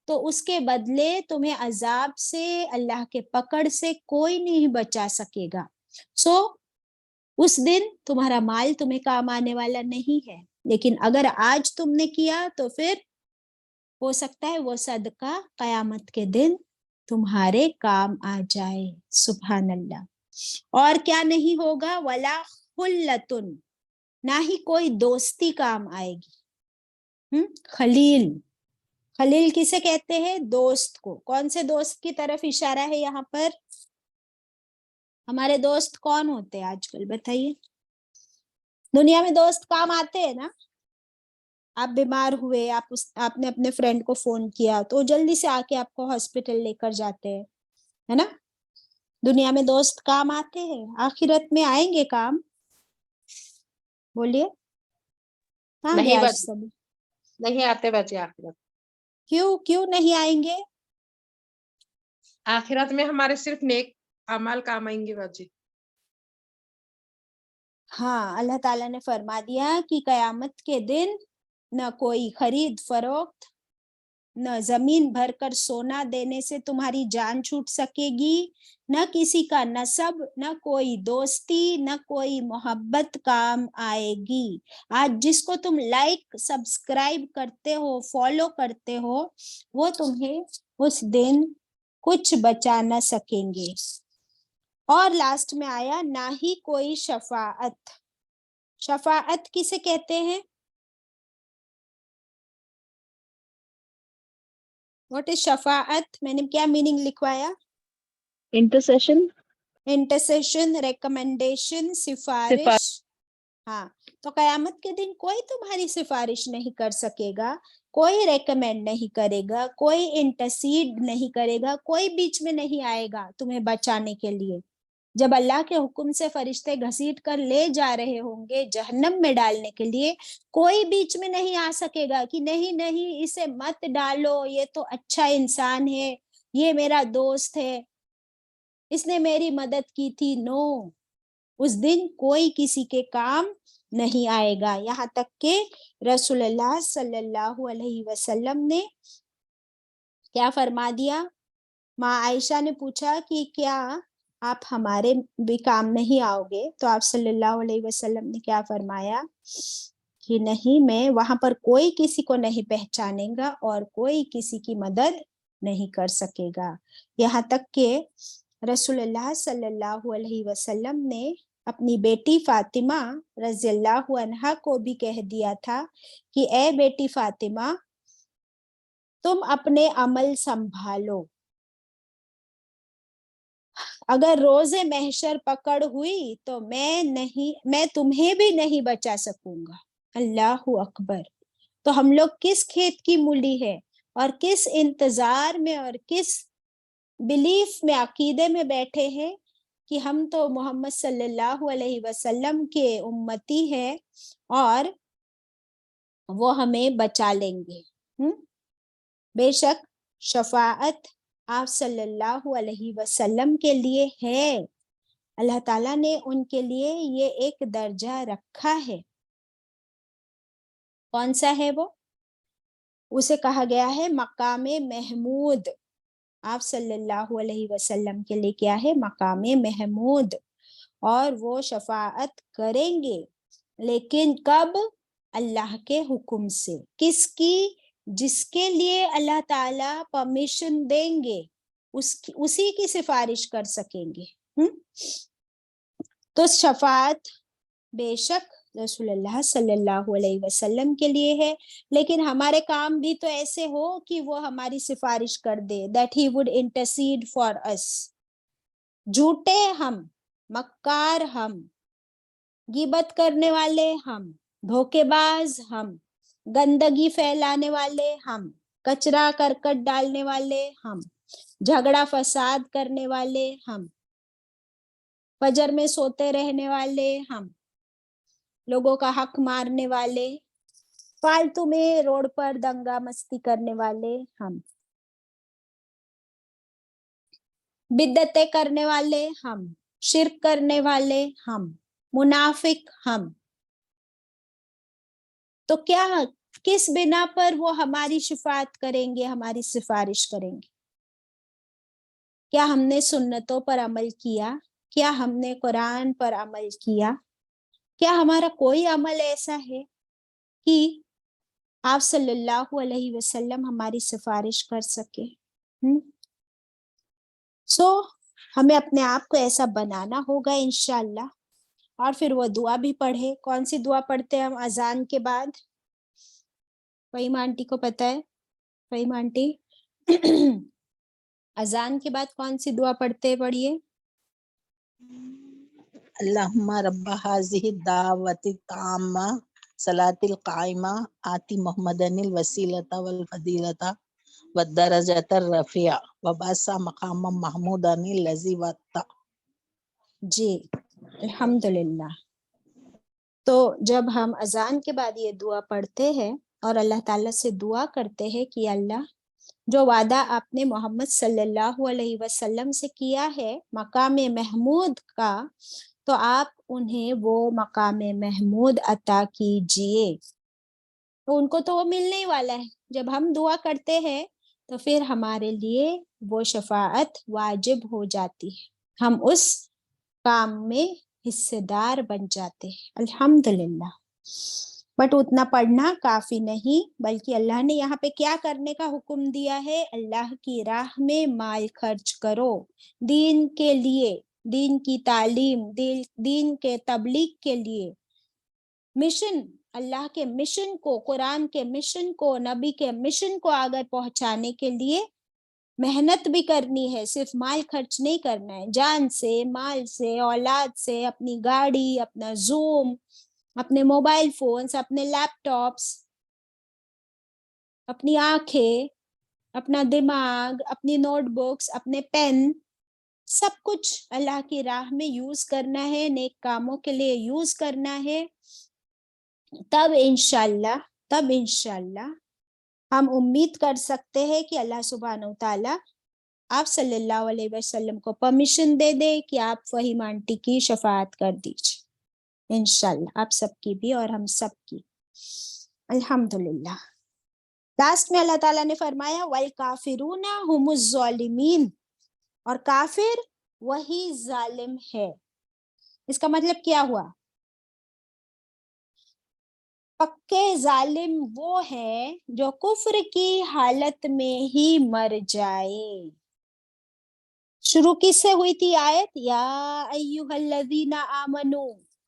A: تو اس کے بدلے تمہیں عذاب سے، اللہ کے پکڑ سے کوئی نہیں بچا سکے گا. سو اس دن تمہارا مال تمہیں کام آنے والا نہیں ہے. لیکن اگر آج تم نے کیا تو پھر ہو سکتا ہے وہ صدقہ قیامت کے دن تمہارے کام آ جائے. سبحان اللہ. اور کیا نہیں ہوگا؟ ولا خلتن، نہ ہی کوئی دوستی کام آئے گی. خلیل کسے کہتے ہیں؟ دوست کو. کون سے دوست کی طرف اشارہ ہے یہاں پر؟ ہمارے دوست کون ہوتے ہیں آج کل بتائیے؟ دنیا میں دوست کام آتے ہیں نا. آپ بیمار ہوئے، آپ نے اپنے فرینڈ کو فون کیا تو جلدی سے آ کے آپ کو ہاسپٹل لے کر جاتے ہیں، ہے نا. دنیا میں دوست کام آتے ہیں. آخرت میں آئیں گے کام؟ بولیے کہاں گیا آج سب؟
F: نہیں آتے بچے آخرت.
A: کیوں نہیں آئیں گے؟
F: آخرت میں ہمارے صرف نیک اعمال کام آئیں گے بچے.
A: ہاں، اللہ تعالیٰ نے فرما دیا کہ قیامت کے دن نہ کوئی خرید فروخت، نہ زمین بھر کر سونا دینے سے تمہاری جان چھوٹ سکے گی، نہ کسی کا نسب، نہ کوئی دوستی، نہ کوئی محبت کام آئے گی. آج جس کو تم لائک سبسکرائب کرتے ہو، فالو کرتے ہو، وہ تمہیں اس دن کچھ بچا نہ سکیں گے. اور لاسٹ میں آیا نہ ہی کوئی شفاعت. شفاعت کسے کہتے ہیں؟ واٹ از شفاعت؟ میں نے کیا میننگ لکھوایا؟ انٹرسیشن، ریکمنڈیشن، سفارش. ہاں، تو قیامت کے دن کوئی تمہاری سفارش نہیں کر سکے گا، کوئی ریکمینڈ نہیں کرے گا، کوئی انٹرسیڈ نہیں کرے گا، کوئی بیچ میں نہیں آئے گا تمہیں بچانے کے لیے. جب اللہ کے حکم سے فرشتے گھسیٹ کر لے جا رہے ہوں گے جہنم میں ڈالنے کے لیے، کوئی بیچ میں نہیں آ سکے گا کہ نہیں اسے مت ڈالو، یہ تو اچھا انسان ہے، یہ میرا دوست ہے، اس نے میری مدد کی تھی. نو، اس دن کوئی کسی کے کام نہیں آئے گا. یہاں تک کہ رسول اللہ صلی اللہ علیہ وسلم نے क्या फरमा दिया? माँ आयशा ने पूछा कि क्या आप हमारे भी काम नहीं आओगे? तो आप सल्लल्लाहु अलैहि वसल्लम ने क्या फरमाया कि नहीं, मैं वहां पर कोई किसी को नहीं पहचानेगा और कोई किसी की मदद नहीं कर सकेगा। यहाँ तक कि रसूलुल्लाह सल्लल्लाहु अलैहि वसल्लम ने अपनी बेटी फातिमा रज़ियल्लाहु अन्हा को भी कह दिया था कि ए बेटी फातिमा, तुम अपने अमल संभालो, अगर रोजे महशर पकड़ हुई तो मैं तुम्हें भी नहीं बचा सकूंगा। अल्लाहु अकबर। तो हम लोग किस खेत की मूली है और किस इंतजार में और किस बिलीफ में, अकीदे में बैठे हैं कि हम तो मोहम्मद सल्लल्लाहु अलैहि वसल्लम के उम्मती है और वो हमें बचा लेंगे। बेशक शफाअत आप सल्लल्लाहु अलैहि वसल्लम के लिए है। अल्लाह ताला ने उनके लिए ये एक दर्जा रखा है। कौन सा है वो? उसे कहा गया है मकामे महमूद। आप सल्लल्लाहु अलैहि वसल्लम के लिए क्या है? मकामे महमूद। और वो शफाअत करेंगे, लेकिन कब? अल्लाह के हुक्म से। किसकी? जिसके लिए अल्लाह ताला परमिशन देंगे उसी की सिफारिश कर सकेंगे। तो शफाअत बेशक रसूलुल्लाह सल्लल्लाहु अलैहि वसल्लम के लिए है, लेकिन हमारे काम भी तो ऐसे हो कि वो हमारी सिफारिश कर दे, that he would intercede for us. झूठे हम, मक्कार हम, गिबत करने वाले हम, धोखेबाज हम, गंदगी फैलाने वाले हम, कचरा करकट डालने वाले हम, झगड़ा फसाद करने वाले हम, फजर में सोते रहने वाले हम, लोगों का हक मारने वाले, फालतू में रोड पर दंगा मस्ती करने वाले हम, बिद्दतें करने वाले हम, शिर्क करने वाले हम, मुनाफिक हम। तो क्या, किस बिना पर वो हमारी शिफात करेंगे, हमारी सिफारिश करेंगे? क्या हमने सुन्नतों पर अमल किया? क्या हमने कुरान पर अमल किया? क्या हमारा कोई अमल ऐसा है कि आप सल्लल्लाहु अलैहि वसल्लम हमारी सिफारिश कर सके? हमें अपने आप को ऐसा बनाना होगा इंशाअल्लाह। और फिर वो दुआ भी पढ़े। कौन सी दुआ पढ़ते हैं हम अजान के बाद? फहीम आंटी को पता है? फहीम आंटी अजान के बाद कौन सी दुआ पढ़ते हैं? पढ़िए।
H: अल्लाहुम्मा रब्बा हाज़िहि दावति ताम्मा सलातिल काइमा आति मुहम्मदनिल वसीलता वल फदीलता वद्दरजतर रफिया वबासा मकाम महमूदनिल लजी वत्ता।
A: जी अल्हम्दुलिल्लाह। तो जब हम अजान के बाद ये दुआ पढ़ते हैं और अल्लाह ताला से दुआ करते हैं कि अल्लाह, जो वादा आपने मोहम्मद सल्लल्लाहु अलैहि वसल्लम से किया है मकामे महमूद का, तो आप उन्हें वो मकामे महमूद अता कीजिए। तो उनको तो वो मिलने ही वाला है। जब हम दुआ करते हैं तो फिर हमारे लिए वो शफाअत वाजिब हो जाती है, हम उस काम में हिस्सेदार बन जाते हैं। अल्हम्दुलिल्लाह। बट उतना पढ़ना काफी नहीं, बल्कि अल्लाह ने यहाँ पे क्या करने का हुक्म दिया है? अल्लाह की राह में माल खर्च करो, दीन के लिए, दीन की तालीम, दीन के तबलीग के लिए, मिशन, अल्लाह के मिशन को, कुरान के मिशन को, नबी के मिशन को आगे पहुंचाने के लिए मेहनत भी करनी है। सिर्फ माल खर्च नहीं करना है, जान से, माल से, औलाद से, अपनी गाड़ी, अपना जूम, अपने मोबाइल फोन्स, अपने लैपटॉप्स, अपनी आंखें, अपना दिमाग, अपनी नोटबुक्स, अपने पेन, सब कुछ अल्लाह की राह में यूज करना है, नेक कामों के लिए यूज करना है। तब इंशाल्लाह हम उम्मीद कर सकते हैं कि अल्लाह सुब्हानहू तआला आप सल्लल्लाहु अलैहि वसल्लम को परमिशन दे दे कि आप फहीम आंटी की शफाअत कर दीजिए। इंशाल्लाह आप सबकी भी और हम सबकी। अल्हम्दुलिल्लाह। लास्ट में अल्लाह ताला ने फरमाया वल काफिरूना हुमुज ज़ालिमीन, और काफिर वही जालिम है। इसका मतलब क्या हुआ? पक्के जालिम वो है जो कुफ्र की हालत में ही मर जाए। शुरू किससे हुई थी आयत? या अय्युहल्लज़ीना आमनू,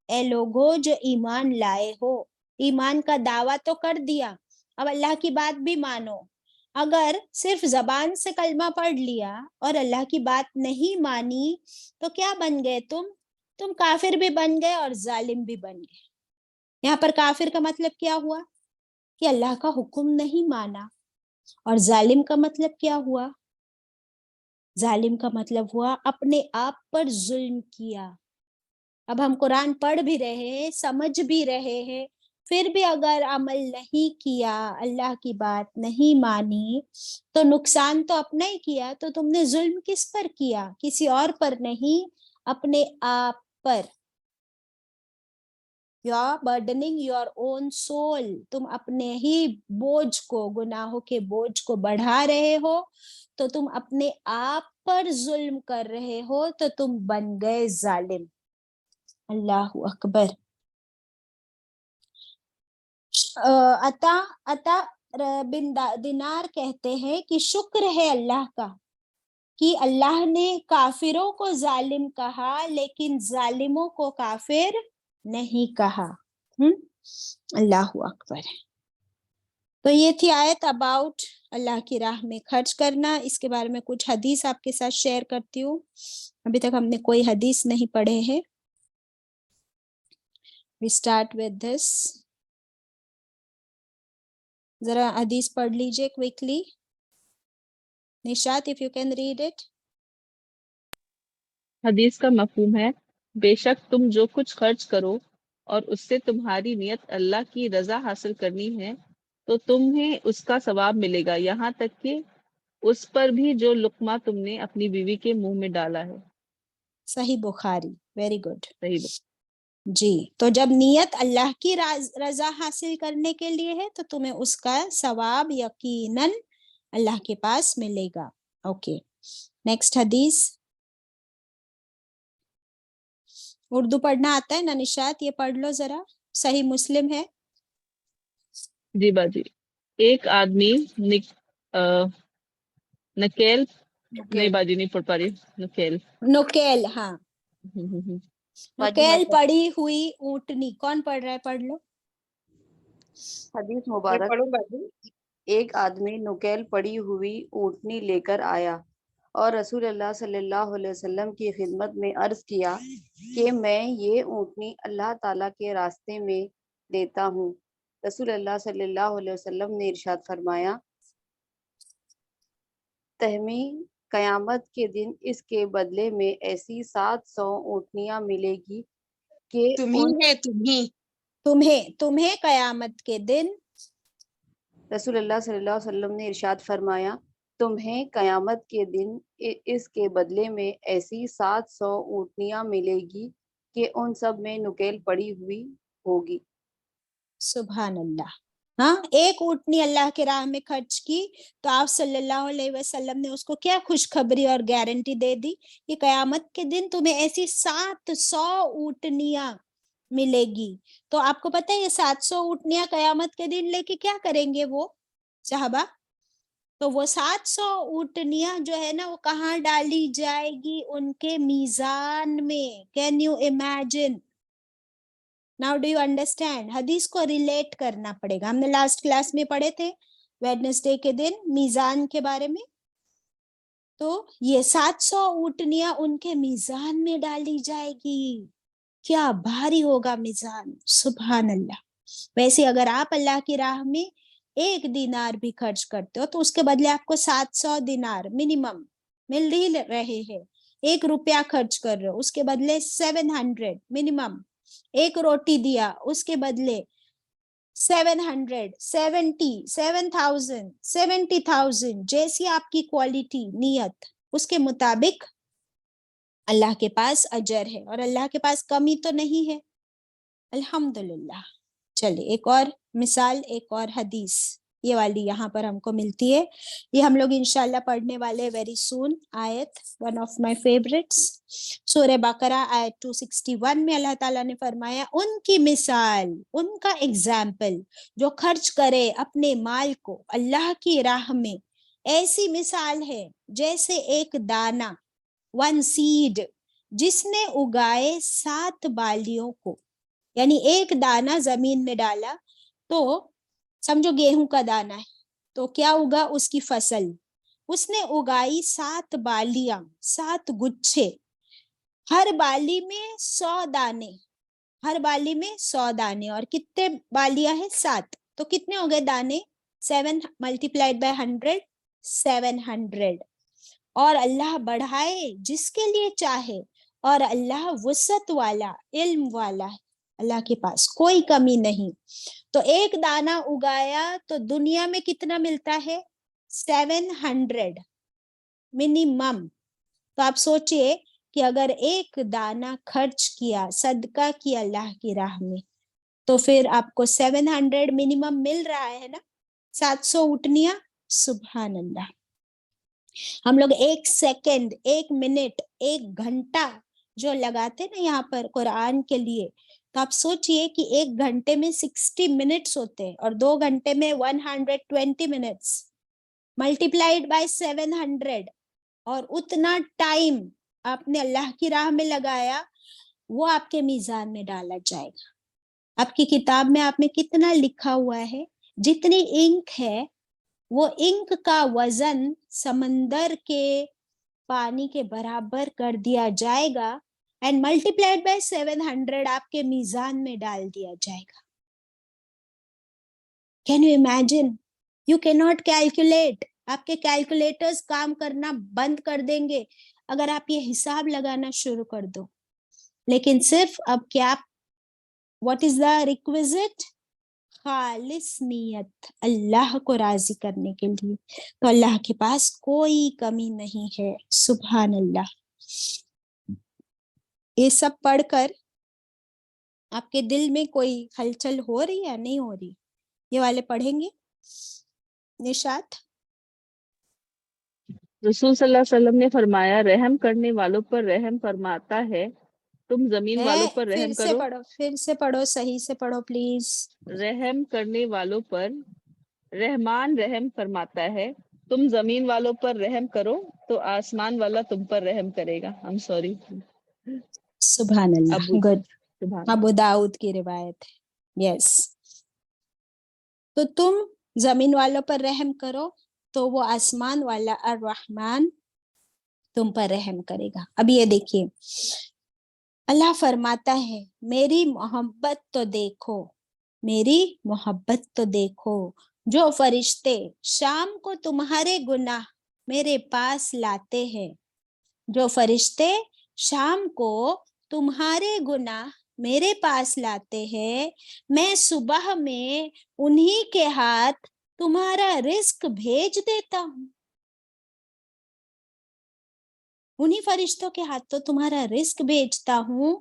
A: ए लोगो जो ईमान लाए हो। ईमान का दावा तो कर दिया, अब अल्लाह की बात भी मानो। अगर सिर्फ जबान से कलमा पढ़ लिया और अल्लाह की बात नहीं मानी तो क्या बन गए तुम काफिर भी बन गए और जालिम भी बन गए। यहाँ पर काफिर का मतलब क्या हुआ? कि अल्लाह का हुक्म नहीं माना। और जालिम का मतलब क्या हुआ? जालिम का मतलब हुआ अपने आप पर जुल्म किया। अब हम कुरान पढ़ भी रहे हैं, समझ भी रहे हैं, फिर भी अगर अमल नहीं किया, अल्लाह की बात नहीं मानी, तो नुकसान तो अपना ही किया। तो तुमने जुल्म किस पर किया? किसी और पर नहीं, अपने आप पर। You are burdening your own soul. तुम अपने ही बोझ को, गुनाहों के बोझ को बढ़ा रहे हो, तो तुम अपने आप पर जुल्म कर रहे हो, तो तुम बन गए जालिम। अल्लाहु अकबर। अता बिन दिनार कहते हैं कि शुक्र है अल्लाह का कि अल्लाह ने काफिरों को जालिम कहा, लेकिन जालिमों को काफिर नहीं कहा। अल्लाहु अकबर। तो ये थी आयत अबाउट अल्लाह की राह में खर्च करना। इसके बारे में कुछ हदीस आपके साथ शेयर करती हूँ। अभी तक हमने कोई हदीस नहीं पढ़े हैं। We start with this. जरा हदीस पढ़ लीजिए quickly. Nishat, if you can read it.
D: हदीस का मफहूम है, बेशक तुम जो कुछ खर्च करो और उससे तुम्हारी नियत अल्लाह की रजा हासिल करनी है तो तुम्हें उसका सवाब मिलेगा, यहाँ तक कि उस पर भी जो लुक्मा तुमने अपनी बीवी के मुंह में डाला है।
A: सही बुखारी। Very good.
D: सही
A: जी, तो जब नियत अल्लाह की रजा हासिल करने के लिए है तो तुम्हें उसका सवाब यकीनन अल्लाह के पास मिलेगा। ओके, नेक्स्ट हदीस। उर्दू पढ़ना आता है ना निशात? ये पढ़ लो जरा। सही मुस्लिम है।
D: जी बाजी। एक आदमी नकेल नहीं बाजी, नहीं पढ़ पा रही।
A: नुकेल, हाँ। नुकेल पड़ी हुई ऊंटनी। कौन पढ़ रहा है? पढ़ लो
B: हदीस मुबारक। एक आदमी नुकेल पड़ी हुई ऊंटनी लेकर आया और रसूल अल्लाह सल्लल्लाहु अलैहि वसल्लम की खिदमत में अर्ज किया कि मैं ये ऊंटनी अल्लाह ताला के रास्ते में देता हूँ। रसूल अल्लाह सल्लल्लाहु अलैहि वसल्लम ने इरशाद फरमाया, तहमी कयामत के दिन इसके बदले में ऐसी 700 ऊंटनियां मिलेगी कि
A: तुम्हें कयामत के दिन।
B: रसूल अल्लाह सल्लल्लाहु अलैहि वसल्लम ने इरशाद फरमाया, तुम्हें कयामत के दिन इसके बदले में ऐसी 700 ऊंटनियां मिलेगी कि उन सब में नुकेल पड़ी हुई होगी।
A: सुभान अल्लाह। हाँ, एक ऊंटनी अल्लाह के राह में खर्च की तो आप सल्लल्लाहु अलैहि वसल्लम ने उसको क्या खुशखबरी और गारंटी दे दी कि कयामत के दिन तुम्हें ऐसी 700 ऊंटनियां मिलेगी। तो आपको पता है ये 700 ऊंटनियां कयामत के दिन लेके क्या करेंगे वो साहबा? तो वो 700 ऊंटनियां जो है ना, वो कहाँ डाली जाएगी? उनके मीजान में। Can you imagine? Now do you understand? हदीस को रिलेट करना पड़ेगा। हमने लास्ट क्लास में पढ़े थे वेडनेसडे के दिन मीजान के बारे में। तो ये 700 ऊंटनियां उनके मीजान में डाली जाएगी। क्या भारी होगा मीजान। सुभान अल्लाह। वैसे अगर आप अल्लाह की राह में 1 दिनार भी खर्च करते हो तो उसके बदले आपको 700 दिनार मिनिमम मिल ही रहे हैं। 1 रुपया खर्च कर रहे हो उसके बदले 700 मिनिमम। 1 रोटी दिया उसके बदले 700, 70, 7,000, 70,000, जैसी आपकी क्वालिटी नियत उसके मुताबिक अल्लाह के पास अजर है और अल्लाह के पास कमी तो नहीं है। अल्हम्दुलिल्लाह। चलिए एक और मिसाल, एक और हदीस। یہ والی یہاں پر ہم کو ملتی ہے. یہ ہم لوگ انشاءاللہ پڑھنے والے ویری سون. آیت ون آف مائی فیوریٹس سورہ بقرہ آیت 261 میں اللہ تعالیٰ نے فرمایا ان کی مثال، ان کا ایگزامپل جو خرچ کرے اپنے مال کو اللہ کی راہ میں، ایسی مثال ہے جیسے ایک دانہ، ون سیڈ، جس نے اگائے 7 بالیوں کو. یعنی ایک دانہ زمین میں ڈالا تو سمجھو گیہوں کا دانہ ہے تو کیا اگا؟ اس کی فصل. اس نے اگائی 7 بالیاں، 7 گچھے، ہر بالی میں 100 دانے، ہر بالی میں 100 دانے. اور کتنے بالیاں ہیں؟ 7. تو کتنے ہو گئے دانے؟ 7 ملٹیپلائڈ بائی 100، 700. اور اللہ بڑھائے جس کے لیے چاہے، اور اللہ وسعت والا، علم والا ہے، اللہ کے پاس کوئی کمی نہیں. تو ایک دانہ اگایا تو دنیا میں کتنا ملتا ہے؟ 700 منیمم. تو آپ سوچئے کہ اگر ایک دانہ خرچ کیا، صدقہ کیا اللہ کی راہ میں، تو پھر آپ کو 700 منیمم مل رہا ہے نا. 700 اٹھنیاں. سبحان اللہ. ہم لوگ 1 سیکنڈ، 1 منٹ، 1 گھنٹہ جو لگاتے نا یہاں پر قرآن کے لیے، تو آپ سوچئے کہ 1 گھنٹے میں 60 منٹس ہوتے ہیں اور 2 گھنٹے میں 120 منٹس ملٹیپلائڈ بائی 700. اور اتنا ٹائم آپ نے اللہ کی راہ میں لگایا، وہ آپ کے میزان میں ڈالا جائے گا. آپ کی کتاب میں آپ میں کتنا لکھا ہوا ہے؟ جتنی انک ہے وہ انک کا وزن سمندر کے پانی کے برابر کر دیا جائے گا اینڈ ملٹیپلائڈ بائی 700 آپ کے میزان میں ڈال دیا جائے گا. Can you imagine? You can not calculate. آپ کے کیلکولیٹرز کام کرنا بند کر دیں گے اگر آپ یہ حساب لگانا شروع کر دو. لیکن صرف اب کیا، واٹ از دا ریکویزٹ؟ خالص نیت، اللہ کو راضی کرنے کے لیے. تو اللہ کے پاس کوئی کمی نہیں ہے. سبحان اللہ. یہ سب پڑھ کر آپ کے دل میں کوئی ہلچل ہو رہی ہے؟ نہیں ہو رہی؟ یہ والے پڑھیں گے نشات.
D: رسول صلی اللہ علیہ وسلم نے فرمایا رحم کرنے والوں پر رحم فرماتا ہے، تم زمین والوں پر
A: پھر
D: رحم
A: سے
D: کرو.
A: پڑھو، پھر سے پڑھو، صحیح سے پڑھو پلیز.
D: رحم کرنے والوں پر رحمان رحم فرماتا ہے، تم زمین والوں پر رحم کرو تو آسمان والا تم پر رحم کرے گا. سوری.
A: سبحان اللہ. گڈ.
D: سبحان
A: ابو داؤد کی روایت ہے. یس. تو تم زمین والوں پر رحم کرو تو وہ آسمان والا الرحمن تم پر رحم کرے گا. اب یہ دیکھیے اللہ فرماتا ہے میری محبت تو دیکھو، میری محبت تو دیکھو، جو فرشتے شام کو تمہارے گناہ میرے پاس لاتے ہیں، جو فرشتے شام کو تمہارے گناہ میرے پاس لاتے ہیں، میں صبح میں انہی کے ہاتھ تمہارا رزق بھیج دیتا ہوں. انہی فرشتوں کے ہاتھ تو تمہارا رزق بھیجتا ہوں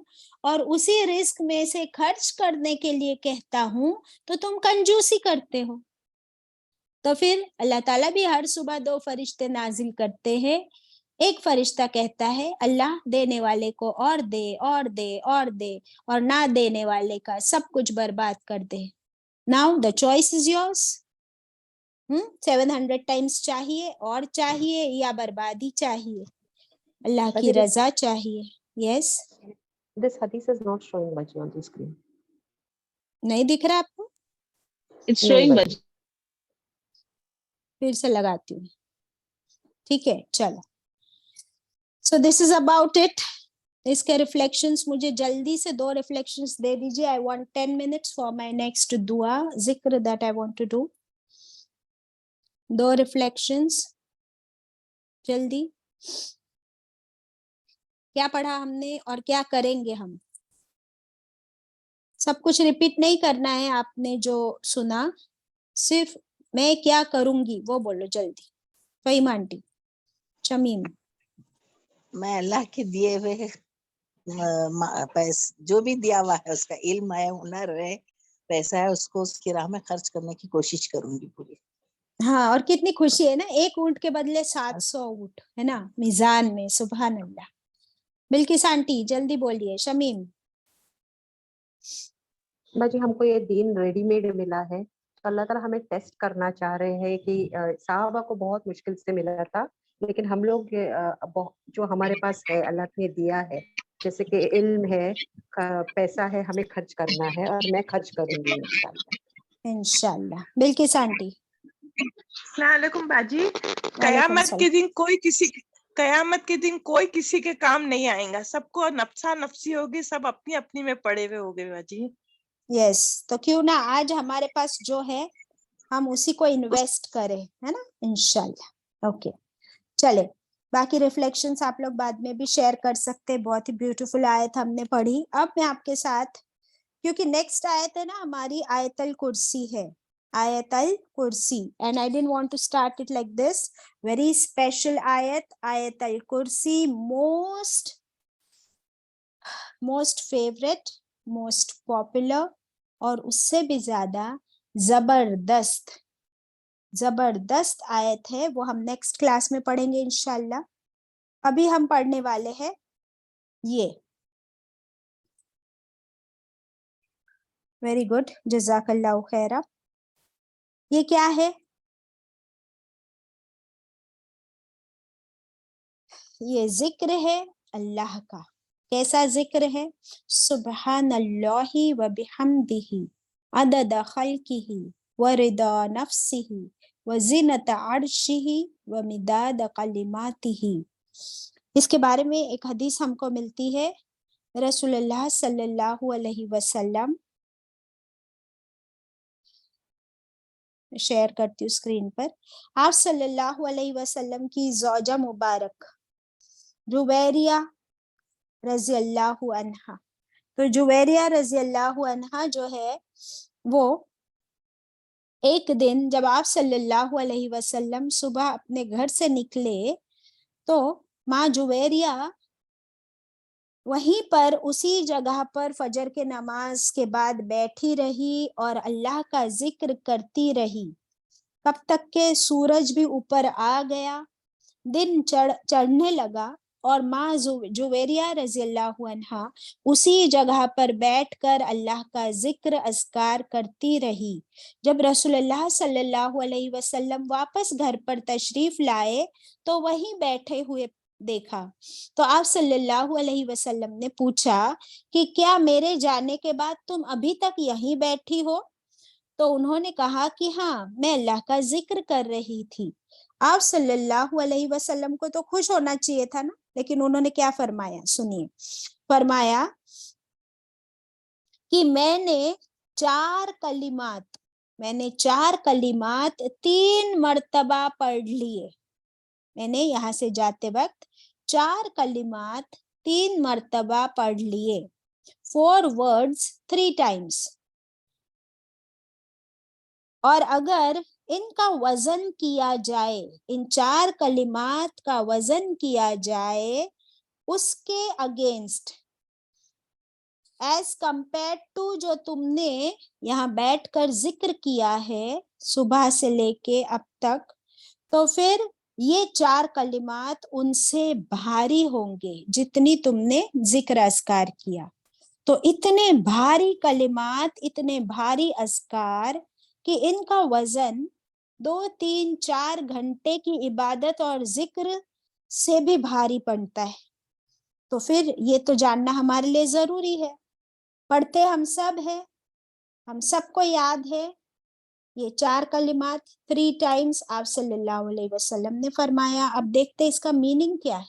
A: اور اسی رزق میں سے خرچ کرنے کے لیے کہتا ہوں تو تم کنجوسی کرتے ہو. تو پھر اللہ تعالیٰ بھی ہر صبح 2 فرشتے نازل کرتے ہیں. ایک فرشتہ کہتا ہے اللہ دینے والے کو اور دے اور دے اور دے، اور نہ دینے والے کا سب کچھ برباد کر دے. Now the choice is yours. 700 times چاہیے اور چاہیے یا بربادی چاہیے؟ اللہ کی رضا چاہیے. یس.
F: This hadith is not showing Baji on the screen.
A: نہیں دکھ رہا آپ کو؟
D: It's
F: نہیں
D: showing
F: Baji.
A: پھر سے لگاتی ہوں. ٹھیک ہے چلو. سو دس از اباؤٹ اٹ. اس کے ریفلیکشنز مجھے جلدی سے 2 ریفلیکشنز دے دیجیے. I want 10 minutes for my next دعا ذکر that I want to do. 2 reflections جلدی. کیا پڑھا ہم نے اور کیا کریں گے ہم؟ سب کچھ ریپیٹ نہیں کرنا ہے. آپ نے جو سنا صرف میں کیا کروں گی وہ بولو جلدی. فہیم آنٹی، شمیم.
H: میں اللہ کے دیے ہوئے جو بھی دیا ہوا ہے، اس کا علم ہے، ہنر ہے، پیسہ ہے، اس کو اس کی راہ میں خرچ کرنے کی کوشش کروں گی پوری.
A: हाँ, और कितनी खुशी है ना, एक ऊंट के बदले 700 ऊंट है ना मीजान में, सुभान अल्लाह। बिल्किस आंटी जल्दी बोलिए। शमीम।
F: बाजी हमको ये दीन रेडीमेड मिला है, तो अल्लाह ताला हमें टेस्ट करना चाह रहे हैं कि साहबा को बहुत मुश्किल से मिला था, लेकिन हम लोग जो हमारे पास है अल्लाह ने दिया है, जैसे कि इल्म है, पैसा है, हमें खर्च करना है और मैं खर्च करूंगी इंशाल्लाह।
A: इंशाल्लाह। बिल्किस आंटी।
J: अस्सलामुअलैकुम बाजी।
A: वालेकुम
J: कयामत के
A: सलाम।
J: दिन कयामत के दिन कोई किसी के काम नहीं आएगा, सबको नफ्सा नफ्सी होगी, सब अपनी अपनी में पड़े हुए होंगे बाजी।
A: यस, तो क्यों ना आज हमारे पास जो है हम उसी को इन्वेस्ट करें, है ना, इंशाल्लाह। ओके, चले बाकी रिफ्लेक्शंस आप लोग बाद में भी शेयर कर सकते हैं। बहुत ही ब्यूटीफुल आयत हमने पढ़ी। अब मैं आपके साथ, क्योंकि नेक्स्ट आयत है ना हमारी आयतल कुर्सी है, आयतल कुर्सी, and I didn't want to start it like this. Very special आयत, आयतल कुर्सी, मोस्ट फेवरेट, मोस्ट पॉपुलर, और उससे भी ज्यादा जबरदस्त आयत है, वो हम नेक्स्ट क्लास में पढ़ेंगे इंशाल्लाह। अभी हम पढ़ने वाले हैं ये। वेरी गुड, जज़ाकल्लाहु खैरा। ये क्या है? ये जिक्र है अल्लाह का। कैसा जिक्र है? सुब्हानल्लाहि व बिहम्दिही अदद खल्किही व रिदा नफ्सिही व ज़ीनत अर्शिही व मिदाद कलिमातिही। इसके बारे में एक हदीस हमको मिलती है, रसूलुल्लाह सल्लल्लाहु अलैहि वसल्लम, शेयर करती हूँ स्क्रीन पर। आप सल्लल्लाहु अलैहि वसल्लम की ज़ौजा मुबारक जुवैरिया रज़ी अल्लाहु अन्हा, तो जुवैरिया रज़ी अल्लाहु अन्हा जो है वो एक दिन जब आप सल्लल्लाहु अलैहि वसल्लम सुबह अपने घर से निकले, तो माँ जुवैरिया वहीं पर उसी जगह पर फजर के नमाज के बाद बैठी रही और अल्लाह का जिक्र करती रही, कब तक के सूरज भी ऊपर आ गया, दिन चढ़ने लगा, और माँ जुवैरिया रज़ी अल्लाहु अन्हा उसी जगह पर बैठकर अल्लाह का जिक्र अज़कार करती रही। जब रसूलुल्लाह सल्लल्लाहु अलैहि वसल्लम वापस घर पर तशरीफ लाए तो वहीं बैठे हुए देखा, तो आप सल्लल्लाहु अलैहि वसल्लम ने पूछा कि क्या मेरे जाने के बाद तुम अभी तक यहीं बैठी हो? तो उन्होंने कहा कि हाँ, मैं अल्लाह का जिक्र कर रही थी। आप सल्लल्लाहु अलैहि वसल्लम को तो खुश होना चाहिए था ना, लेकिन उन्होंने क्या फरमाया, सुनिए। फरमाया कि मैंने चार कलिमात 3 मर्तबा पढ़ लिए। मैंने यहाँ से जाते वक्त 4 कलिमात 3 मर्तबा पढ़ लिए, 4 words 3 times। और अगर इनका वजन किया जाए, इन 4 कलिमात का वजन किया जाए उसके अगेंस्ट, एज कंपेयर टू जो तुमने यहाँ बैठकर जिक्र किया है सुबह से लेके अब तक, तो फिर ये 4 कलिमात उनसे भारी होंगे जितनी तुमने जिक्र अस्कार किया। तो इतने भारी कलिमात, इतने भारी अस्कार कि इनका वजन 2, 3, 4 घंटे की इबादत और जिक्र से भी भारी पड़ता है। तो फिर ये तो जानना हमारे लिए जरूरी है। पढ़ते हम सब है, हम सबको याद है ये 4 कलिमात 3 times आप सल्लल्लाहु अलैहि वसल्लम ने फरमाया। अब देखते इसका मीनिंग क्या है।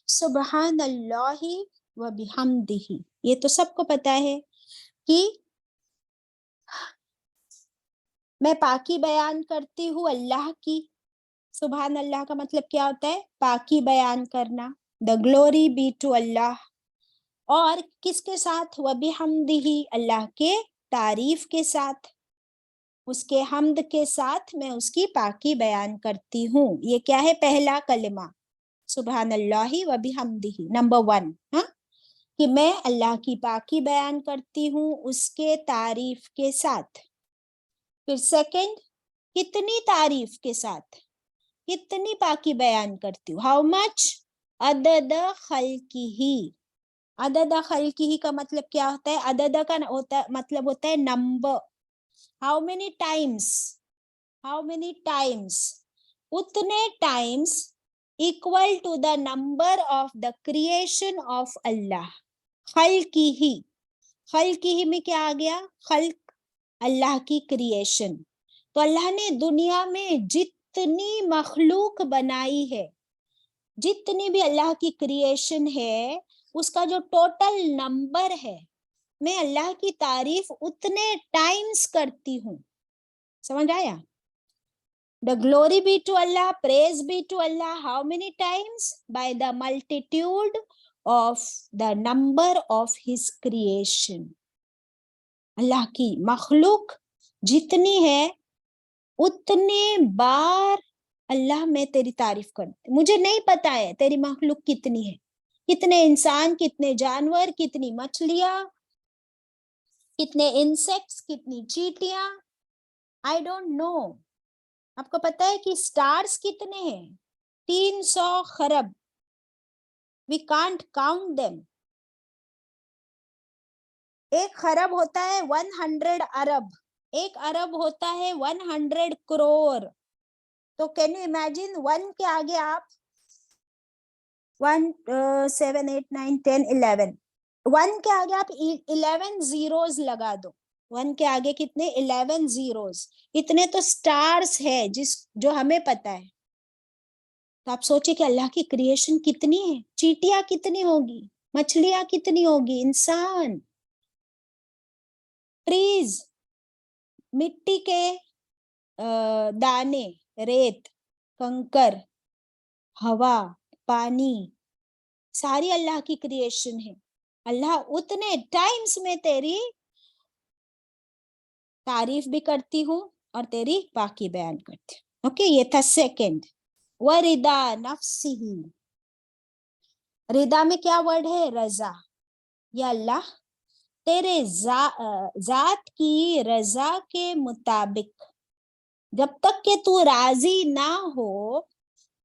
A: सुब्हानल्लाहि व बिहम्दिही, ये तो सबको पता है कि मैं पाकी बयान करती हूँ अल्लाह की। सुभान अल्लाह का मतलब क्या होता है? पाकी बयान करना, the glory B to Allah. और किसके साथ? व बिहम्दिही, अल्लाह के तारीफ के साथ, उसके हमद के साथ मैं उसकी पाकी बयान करती हूँ। ये क्या है? पहला कलिमा, सुभान अल्लाहि व बिहम्दिही, नंबर 1, हाँ, कि मैं अल्लाह की पाकी बयान करती हूँ उसके तारीफ के साथ। फिर सेकंड, कितनी तारीफ के साथ, कितनी पाकी बयान करती हूँ. How much? अदद खल्किही. अदद खल्किही का मतलब क्या होता है? अदद का मतलब होता है number. How many times, how many times, उतने times equal to the number of the creation of Allah. खल्किही, खल्किही में क्या आ गया? खल्क, अल्लाह की क्रिएशन. तो अल्लाह ने दुनिया में जितनी मखलूक बनाई है, जितनी भी अल्लाह की क्रिएशन है, उसका जो टोटल नंबर है, मैं अल्लाह की तारीफ उतने टाइम्स करती हूँ. समझ आया? The glory be to Allah, praise be to Allah. How many times? By the multitude of the number of his creation. अल्लाह की मखलूक जितनी है उतने बार अल्लाह मैं तेरी तारीफ करती. मुझे नहीं पता है तेरी मखलूक कितनी है, कितने इंसान, कितने जानवर, कितनी मछलियां, कितने इंसेक्ट्स, कितनी चींटियां. I don't know. आपको पता है कि स्टार्स कितने हैं? 300 खरब. We can't count them. एक खरब होता है 100 अरब, एक अरब होता है 100 करोड़. तो कैन यू इमेजिन, 1 के आगे आप 1 7 8 9 10 11, 1 के आगे आप 11 जीरोस लगा दो. 1 के आगे कितने? 11 जीरोस. इतने तो स्टार्स है जो हमें पता है. तो आप सोचिए कि अल्लाह की क्रिएशन कितनी है. चींटियां कितनी होगी, मछलियां कितनी होगी, इंसान, ट्रीज, मिट्टी के दाने, रेत, कंकर, हवा, पानी, सारी अल्लाह की क्रिएशन है. अल्लाह उतने टाइम्स में तेरी तारीफ भी करती हूँ और तेरी पाकी बयान करती हूँ. ओके, ये था सेकंड. वरिदा नफ्सिही. रिदा में क्या वर्ड है? रजा. या अल्लाह तेरे जात की रजा के मुताबिक, जब तक के तू राजी ना हो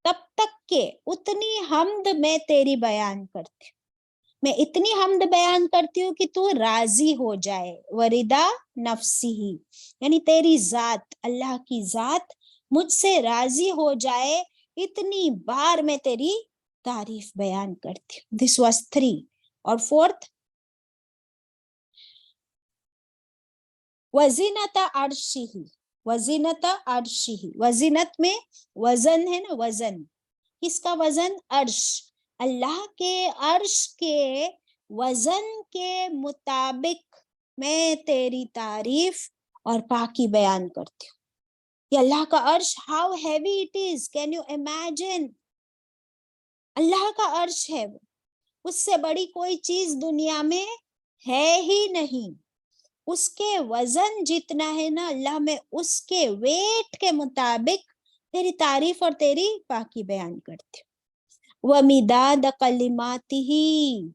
A: तब तक के उतनी हमद मैं तेरी बयान करती हूँ. मैं इतनी हमद बयान करती हूँ कि तू राजी हो जाए. वरिदा नफ्सिही यानी तेरी जात, अल्लाह की जात मुझसे राजी हो जाए, इतनी बार मैं तेरी तारीफ बयान करती हूँ. This was 3. और 4th, वजीनत अर्शिही. वजीनत अर्शिही, वजीनत में वजन है ना, वजन. किसका वजन? अर्श. अल्लाह के अर्श के वजन के मुताबिक मैं तेरी तारीफ और पाकी बयान करती हूँ. कि अल्लाह का अर्श, how heavy it is. Can you imagine? Allah का अर्श है, उससे बड़ी कोई चीज दुनिया में है ही नहीं. उसके वजन जितना है ना अल्लाह, में उसके वेट के मुताबिक तेरी तारीफ और तेरी पाकी बयान करती हूँ. व मिदाद कलिमातिही.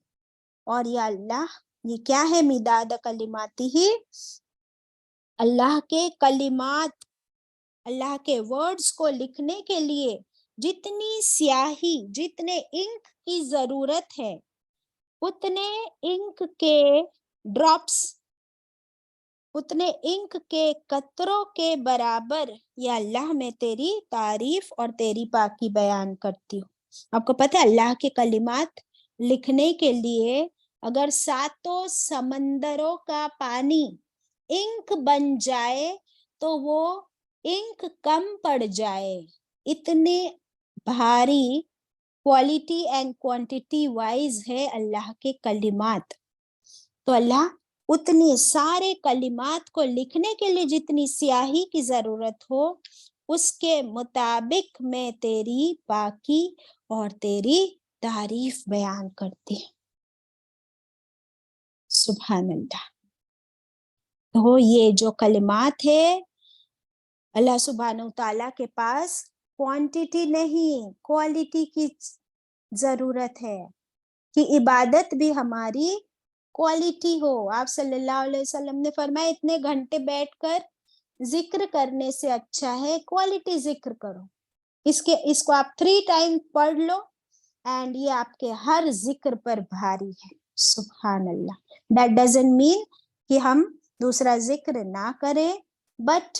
A: और या अल्लाह, ये क्या है? मिदाद कलिमातिही, अल्लाह के कलिमात, अल्लाह के वर्ड्स को लिखने के लिए जितनी स्याही, जितने इंक की जरूरत है, उतने इंक के ड्रॉप्स, उतने इंक के कतरों के बराबर या अल्लाह मैं तेरी तारीफ और तेरी पाकी बयान करती हूँ. आपको पता है अल्लाह के कलिमात लिखने के लिए अगर 7 समंदरों का पानी इंक बन जाए तो वो इंक कम पड़ जाए. इतने भारी क्वालिटी एंड क्वांटिटी वाइज है अल्लाह के कलिमात. तो अल्लाह उतने सारे कलिमात को लिखने के लिए जितनी स्याही की जरूरत हो, उसके मुताबिक मैं तेरी पाकी और तेरी तारीफ बयान करती हूँ. सुभान अल्लाह. तो ये जो कलिमात है, अल्लाह सुब्हानहू ताला के पास क्वांटिटी नहीं, क्वालिटी की जरूरत है कि इबादत भी हमारी क्वालिटी हो. आप सल्लल्लाहु अलैहि वसल्लम ने फरमाया, इतने घंटे बैठकर जिक्र करने से अच्छा है क्वालिटी जिक्र करो। इसको आप 3 टाइम पढ़ लो एंड ये आपके हर जिक्र पर भारी है। सुभान अल्लाह। दैट डजंट मीन कि हम दूसरा जिक्र ना करें, बट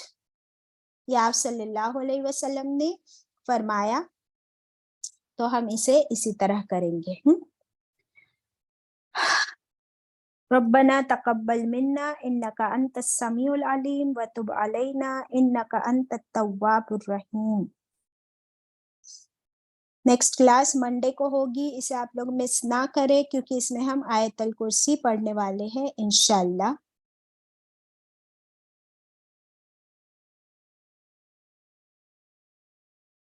A: ये आप सल्लल्लाहु अलैहि वसल्लम ने फरमाया तो हम इसे इसी तरह करेंगे। रब्बना तकब्बल मिन्ना इन्नका अंतस समीउल अलीम व तुब अलैना इन्नका अंतत तव्वाबुर रहीम। नेक्स्ट क्लास मंडे को होगी, इसे आप लोग मिस ना करें क्योंकि इसमें हम आयतल कुर्सी पढ़ने वाले हैं इंशाल्लाह।